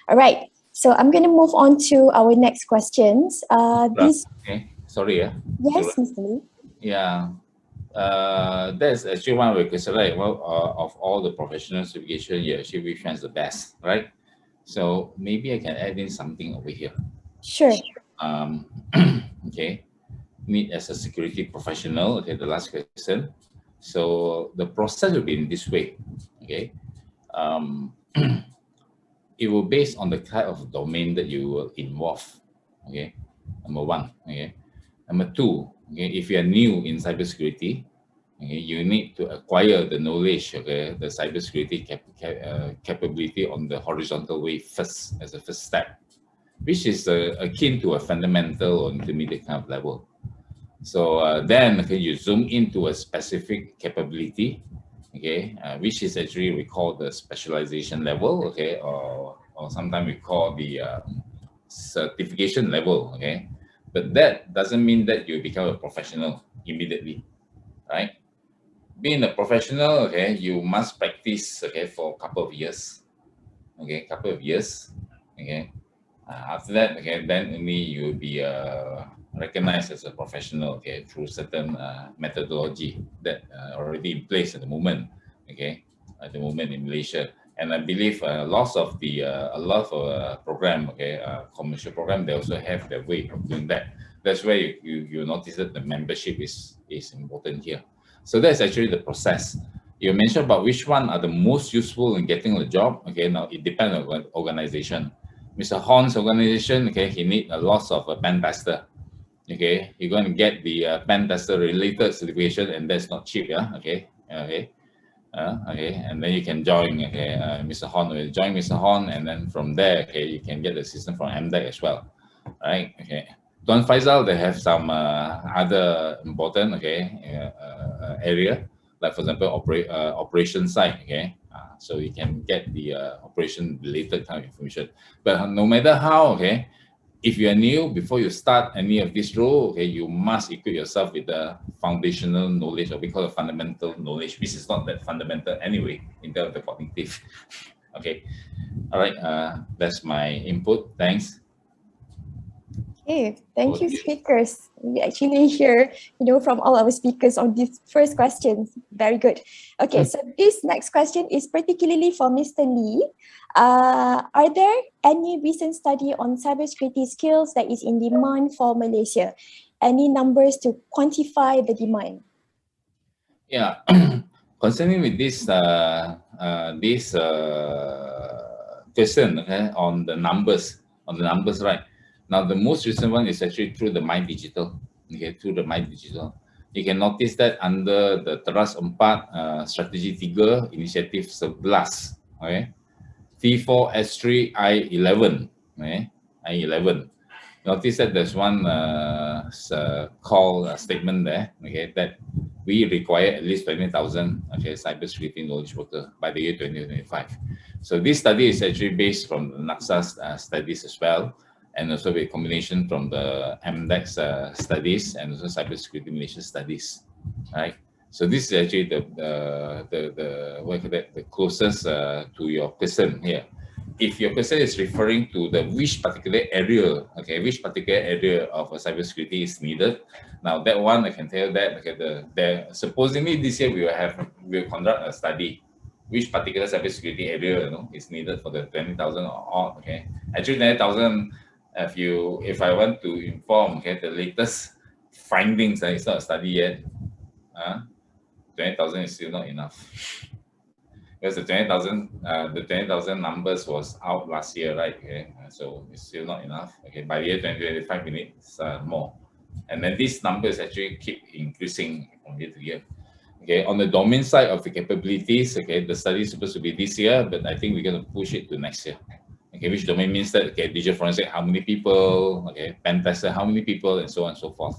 B: All right, so I'm going to move on to our next questions.
E: Okay, sorry.
B: Yes, Mr. Lee.
E: Yeah. That's actually one of the questions, right? Well, of all the professional certification, yeah, actually which one is the best, right? So maybe I can add in something over here.
B: Sure.
E: Okay, me as a security professional, okay, the last question. So the process will be in this way, okay. It will based on the type of domain that you will involve, okay, number one, okay. Number two, okay, if you are new in cybersecurity, okay, you need to acquire the knowledge, okay, the cybersecurity capability on the horizontal way first, as a first step, which is akin to a fundamental or intermediate kind of level. So then okay, you zoom into a specific capability, okay, which is actually we call the specialization level, okay, or sometimes we call the certification level, okay. But that doesn't mean that you become a professional immediately, right? Being a professional, okay, you must practice, okay, for a couple of years, okay, okay. After that, okay, then only you will be recognized as a professional, okay, through certain methodology that already in place at the moment, okay, at the moment in Malaysia. And I believe lots of the a lot of program, okay, commercial program, they also have their way of doing that. That's where you notice that the membership is important here. So that's actually the process. You mentioned about which one are the most useful in getting the job. Okay, now it depends on organization. Mr. Horn's organization, okay, he need a lot of a pen tester. Okay, you're going to get the pen tester related certification, and that's not cheap, yeah. Okay, okay, and then you can join. Okay, Mr. Horn will join Mr. Horn, and then from there, okay, you can get the assistance from MDEC as well, right? Okay, Tuan Faisal, they have some other important, okay, area, like for example, operation side, okay. So you can get the operation related kind of information. But no matter how, okay, if you are new, before you start any of this role, okay, you must equip yourself with the foundational knowledge, or we call it fundamental knowledge, which is not that fundamental anyway in terms of the cognitive. Okay, all right, that's my input. Thanks.
B: Okay, thank you, speakers. We actually hear, from all our speakers on these first questions. Very good. Okay, so this next question is particularly for Mr. Lee. Are there any recent study on cybersecurity skills that is in demand for Malaysia? Any numbers to quantify the demand?
E: Yeah, concerning with this question, okay, on the numbers, right? Now, the most recent one is actually through the My Digital. Okay, through the My Digital. You can notice that under the Teras 4 Strategi 3 Inisiatif 11, okay, T4 S3 I11, okay, I11. Notice that there's one call statement there, okay, that we require at least 20,000, okay, cybersecurity knowledge worker by the year 2025. So this study is actually based from the NAXA studies as well, and also a combination from the MDEC studies and also cybersecurity Malaysia studies, right? So this is actually the closest to your question here. If your question is referring to the which particular area, okay, which particular area of cybersecurity is needed, now that one I can tell that, okay, supposedly this year we will conduct a study, which particular cybersecurity area is needed for the 20,000 or all. Okay, actually 20,000. If I want to inform, okay, the latest findings, it's not a study yet. 20,000 is still not enough. Because the 20,000 numbers was out last year, right? Okay, so it's still not enough. Okay, by the year 2025, we need more, and then these numbers actually keep increasing from year to year. Okay, on the domain side of the capabilities, okay, the study is supposed to be this year, but I think we're going to push it to next year. Okay, which domain means that, okay, digital forensic, how many people, okay, pen tester, how many people, and so on and so forth.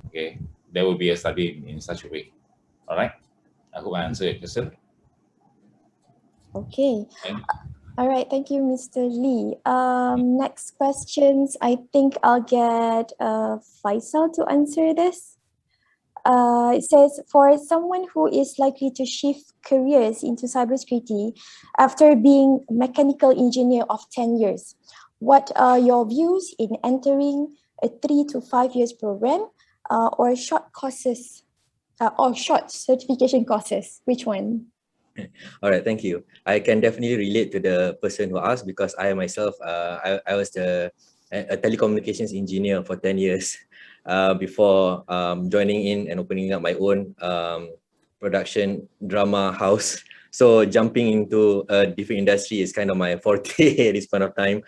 E: Okay, there will be a study in such a way. All right, I hope I answered your question.
B: Okay.
E: Okay.
B: All right, thank you, Mr. Lee. Next questions, I think I'll get Faisal to answer this. It says, for someone who is likely to shift careers into cybersecurity after being mechanical engineer of 10 years, what are your views in entering a 3 to 5 years program or short courses or short certification courses? Which one?
C: All right, thank you. I can definitely relate to the person who asked, because I myself, I was a telecommunications engineer for 10 years before joining in and opening up my own production drama house. So jumping into a different industry is kind of my forte at this point of time.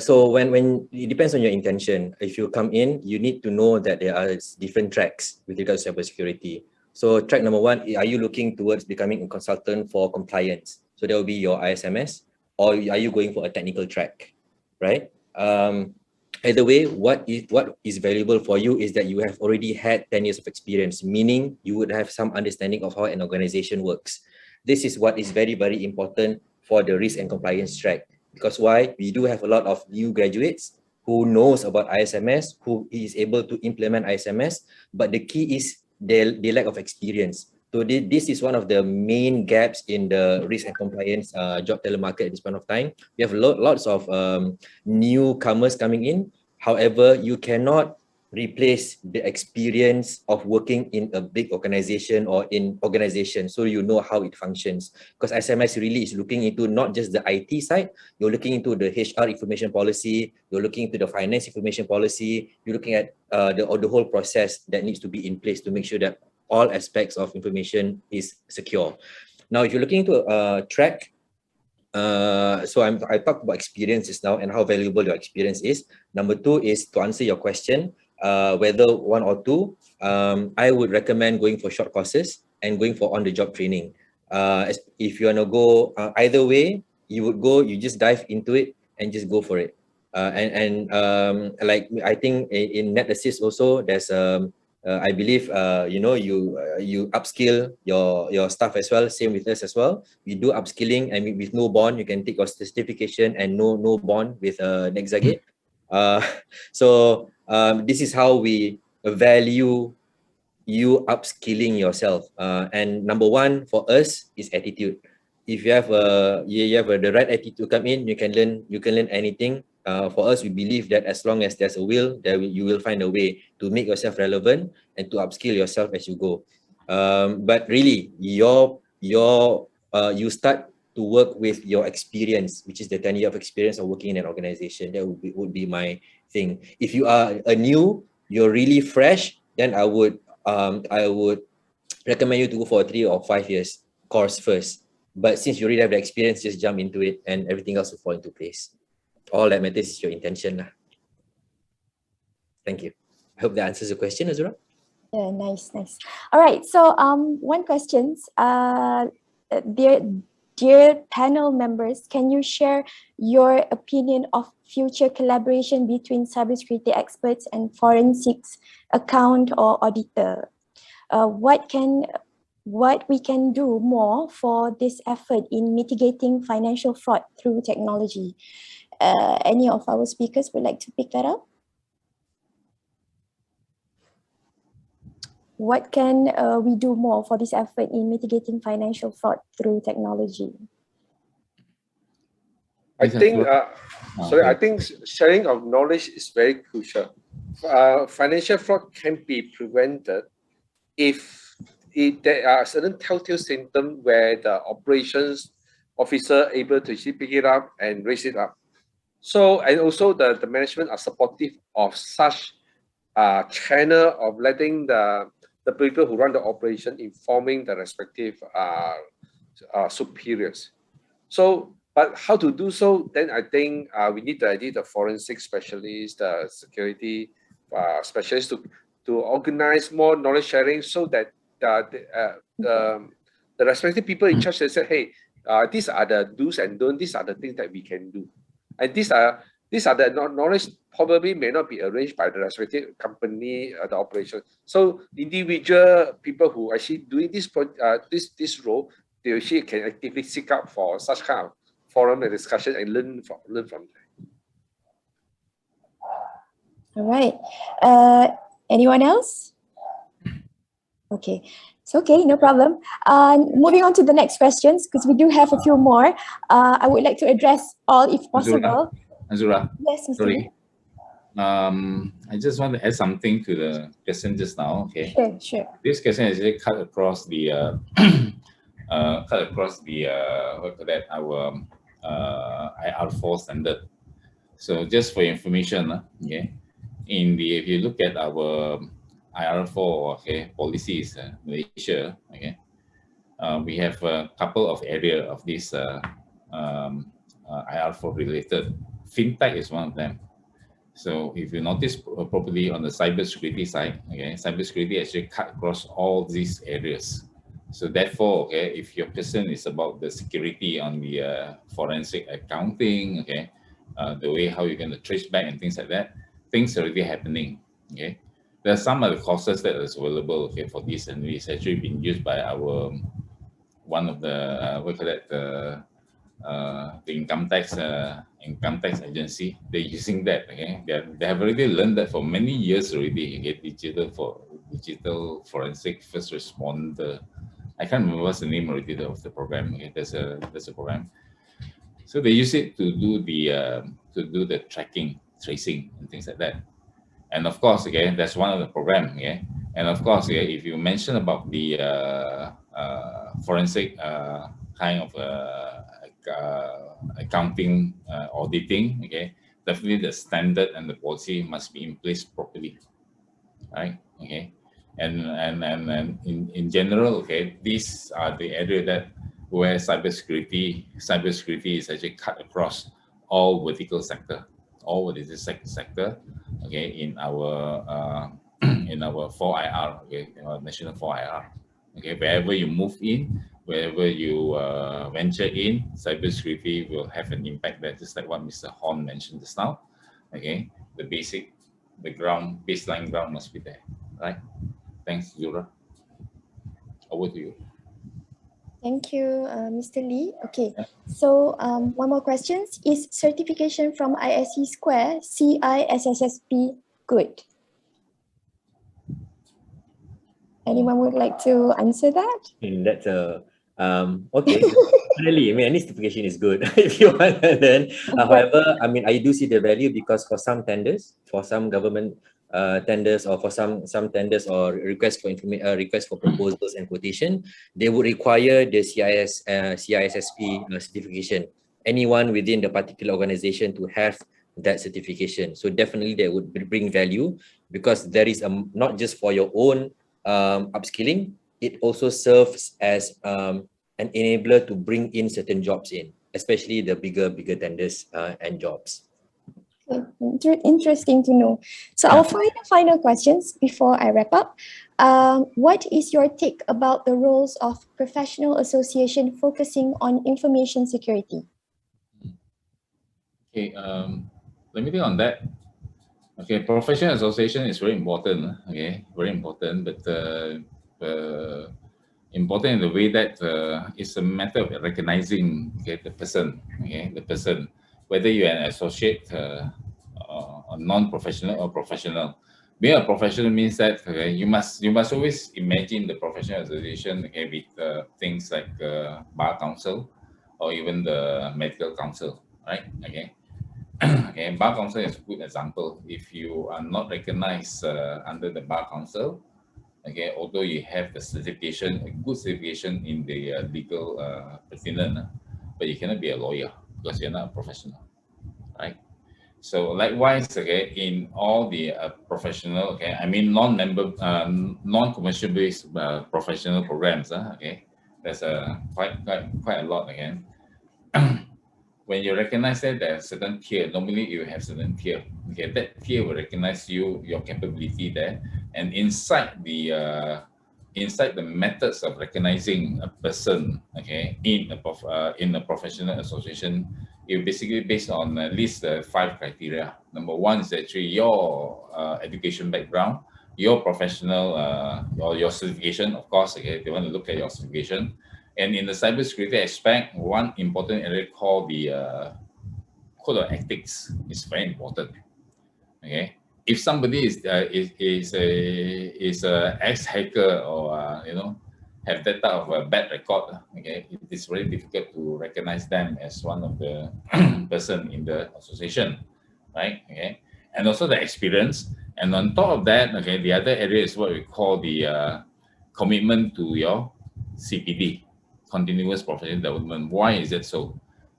C: So when it depends on your intention. If you come in, you need to know that there are different tracks with regards to cybersecurity. So track number one, are you looking towards becoming a consultant for compliance? So there will be your ISMS, or are you going for a technical track, right? Either way, what is valuable for you is that you have already had 10 years of experience, meaning you would have some understanding of how an organization works. This is what is very, very important for the risk and compliance track. Because why? We do have a lot of new graduates who knows about ISMS, who is able to implement ISMS, but the key is their lack of experience. So this is one of the main gaps in the risk and compliance job telemarket at this point of time. We have lots of newcomers coming in. However, you cannot replace the experience of working in a big organization or in organization, so you know how it functions. Because SMS really is looking into not just the IT side, you're looking into the HR information policy, you're looking into the finance information policy, you're looking at the whole process that needs to be in place to make sure that all aspects of information is secure. Now, if you're looking into a track, so I talked about experiences now and how valuable your experience is. Number two is to answer your question, whether one or two, I would recommend going for short courses and going for on-the-job training. If you want to go either way, you just dive into it and just go for it. Like I think in NetAssist also, there's I believe you upskill your staff as well. Same with us as well. We do upskilling, and with no bond, you can take your certification and no bond with Nexagate. So this is how we value you upskilling yourself. And number one for us is attitude. If you have the right attitude to come in, you can learn anything. For us, we believe that as long as there's a will, you will find a way to make yourself relevant and to upskill yourself as you go. But really, you start to work with your experience, which is the 10 years of experience of working in an organization. That would be my thing. If you are you're really fresh, then I would recommend you to go for a 3 or 5 years course first. But since you already have the experience, just jump into it and everything else will fall into place. All that matters is your intention. Thank you. I hope that answers the question, Azurah.
B: Yeah, nice. All right, so one question. Dear panel members, can you share your opinion of future collaboration between cybersecurity experts and forensics account or auditor? What we can do more for this effort in mitigating financial fraud through technology? Any of our speakers would like to pick that up? What can we do more for this effort in mitigating financial fraud through technology?
D: I think, I think sharing of knowledge is very crucial. Financial fraud can be prevented if there are certain telltale symptoms where the operations officer able to actually pick it up and raise it up. So, and also the management are supportive of such channel of letting the people who run the operation informing the respective superiors. So, but how to do so? Then I think we need the forensic specialist, the security specialist to organize more knowledge sharing, so that the respective people in charge, they say, hey, these are the do's and don'ts. These are the things that we can do, and these are the knowledge probably may not be arranged by the respective company, the operation. So individual people who actually doing this role, they actually can actively seek out for such kind of forum and discussion and learn from there.
B: All right. Anyone else? Okay. It's okay, no problem. Moving on to the next questions, because we do have a few more. I would like to address all if possible.
E: Azurah,
B: Yes, Mr.
E: sorry.
B: Lee.
E: I just want to add something to the question just now. Okay.
B: Sure, sure.
E: This question is actually cut across the our IR4 standard. So just for information, okay, if you look at our IR4 policies, Malaysia, okay, we have a couple of areas of this IR4 related. Fintech is one of them. So if you notice properly on the cybersecurity side, okay, cybersecurity actually cut across all these areas. So therefore, okay, if your question is about the security on the forensic accounting, okay, the way how you're going to trace back and things like that, things are already happening. Okay, there are some other courses that is available, okay, for this, and it's actually been used by our one of the the income tax agency. They're using that. Okay, they have already learned that for many years already. Okay, digital forensic first responder. I can't remember what's the name already of the program. Okay, there's a program. So they use it to do the tracking, tracing, and things like that. And of course, again, that's one of the program. Okay, and of course, okay, if you mention about the forensic kind of accounting auditing, okay, definitely the standard and the policy must be in place properly, right? Okay, and in general, okay, these are the area that where cybersecurity is actually cut across all vertical sector, okay, in our in our 4IR, okay, our national 4IR, okay, wherever you move in, wherever you venture in, cybersecurity will have an impact there, just like what Mr. Horn mentioned just now. Okay, the baseline ground must be there, right? Thanks, Azurah. Over to you.
B: Thank you, Mr. Lee. Okay, so one more question. Is certification from ISE Square CISSP good? Anyone would like to answer that?
C: That's a okay. Definitely, I mean, any certification is good if you want to learn. However, I mean, I do see the value because for some tenders, for some government tenders, or for some tenders or requests for proposals and quotation, they would require the CISSP certification. Anyone within the particular organization to have that certification. So definitely that would bring value, because there is not just for your own upskilling, it also serves as an enabler to bring in certain jobs in, especially the bigger tenders and jobs.
B: Okay. Interesting to know. So our final questions before I wrap up. What is your take about the roles of professional association focusing on information security?
E: Okay, let me think on that. Okay, professional association is very important. Okay, very important, but important in the way that it's a matter of recognizing, okay, the person. Okay, the person, whether you're an associate, or non-professional or professional. Being a professional means that, okay, you must always imagine the professional association, okay, with things like bar council or even the medical council, right? Okay. Okay, bar council is a good example. If you are not recognized under the bar council, okay, although you have the certification, a good certification in the legal profession, but you cannot be a lawyer because you're not a professional, right? So likewise, okay, in all the professional, okay, I mean non-member, non-commercial based professional programs, okay, there's quite a lot again. When you recognize that there's a certain tier, normally you have certain tier. Okay, that tier will recognize your capability there, and inside the methods of recognizing a person, okay, in a professional association, it basically based on at least 5 criteria. Number one is actually your education background, your professional or your certification, of course. Okay, they want to look at your certification. And in the cybersecurity aspect, one important area called the code of ethics is very important. Okay, if somebody is a ex-hacker or have that type of a bad record, okay, it is very difficult to recognize them as one of the person in the association, right? Okay, and also the experience. And on top of that, okay, the other area is what we call the commitment to your CPD, continuous professional development. Why is it so?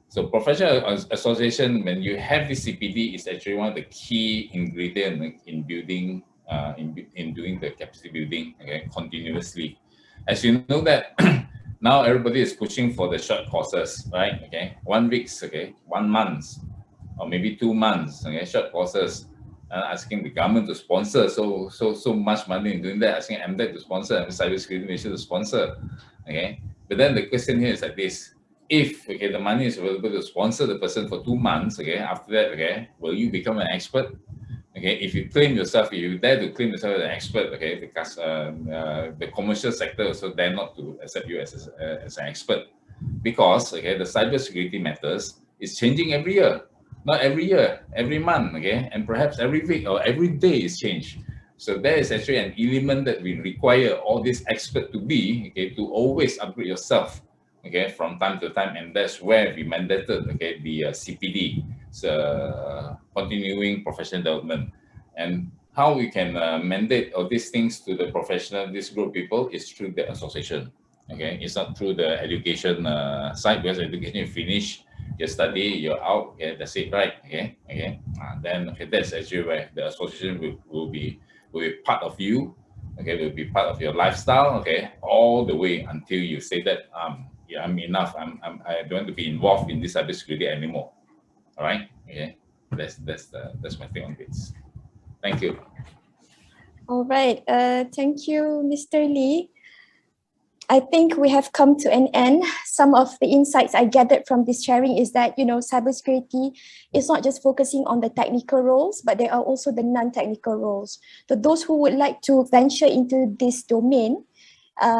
E: So professional association, when you have this CPD, is actually one of the key ingredients in building, in doing the capacity building, okay, continuously. As you know that now everybody is pushing for the short courses, right? Okay, 1 week, okay, 1 month, or maybe 2 months, okay, short courses. Asking the government to sponsor so much money in doing that, asking MDEC to sponsor and Cybersecurity Malaysia to sponsor, okay. But then the question here is like this: if okay, the money is available to sponsor the person for 2 months, okay, after that, okay, will you become an expert? Okay, if you claim yourself, if you dare to claim yourself as an expert, okay, because the commercial sector also dare not to accept you as an expert, because okay, the cybersecurity matters is changing every year. Not every year, every month, okay, and perhaps every week or every day is changed. So there is actually an element that we require all these experts to be, okay, to always upgrade yourself, okay, from time to time, and that's where we mandated, okay, the CPD, so continuing professional development, and how we can mandate all these things to the professional, this group of people, is through the association, okay, it's not through the education side, because education you finish. You study, you're out, okay, that's it, right? Okay, then okay, that's actually where the association will be part of you, okay, will be part of your lifestyle, okay, all the way until you say that yeah, I'm enough, I don't want to be involved in this cybersecurity anymore. All right, okay, that's my thing on this. Thank you.
B: All right, thank you, Mr. Lee. I think we have come to an end. Some of the insights I gathered from this sharing is that, cybersecurity is not just focusing on the technical roles, but there are also the non-technical roles. So those who would like to venture into this domain,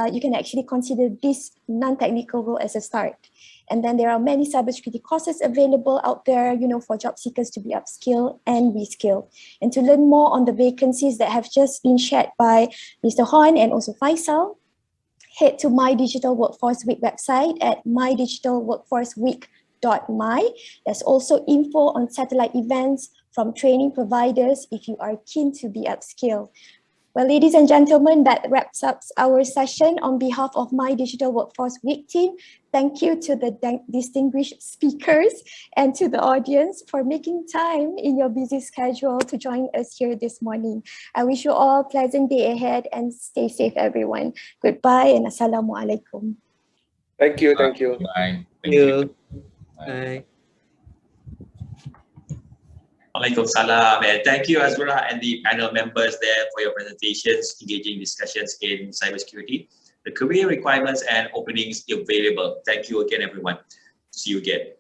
B: you can actually consider this non-technical role as a start. And then there are many cybersecurity courses available out there, for job seekers to be upskilled and reskilled. And to learn more on the vacancies that have just been shared by Mr. Tuan and also Faisal, head to My Digital Workforce Week website at mydigitalworkforceweek.my. There's also info on satellite events from training providers if you are keen to be upskilled. Well, ladies and gentlemen, that wraps up our session. On behalf of My Digital Workforce Week team, thank you to the distinguished speakers and to the audience for making time in your busy schedule to join us here this morning. I wish you all a pleasant day ahead and stay safe, everyone. Goodbye and Assalamualaikum.
D: Thank you. Thank you.
E: Bye.
C: Thank you. Bye.
A: Alaikum salam, and thank you, Azurah, and the panel members there for your presentations, engaging discussions in cybersecurity, the career requirements and openings available. Thank you again, everyone. See you again.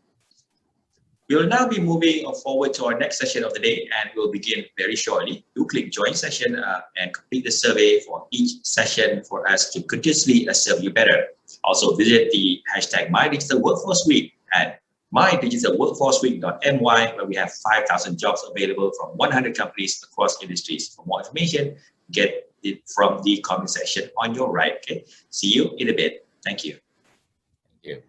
A: We will now be moving forward to our next session of the day, and we'll begin very shortly. Do click join session and complete the survey for each session for us to continuously serve you better. Also visit the hashtag MyDigitalWorkforceWeek at mydigitalworkforceweek.my, where we have 5,000 jobs available from 100 companies across industries. For more information, get it from the comment section on your right. Okay, see you in a bit. Thank you.
E: Thank you.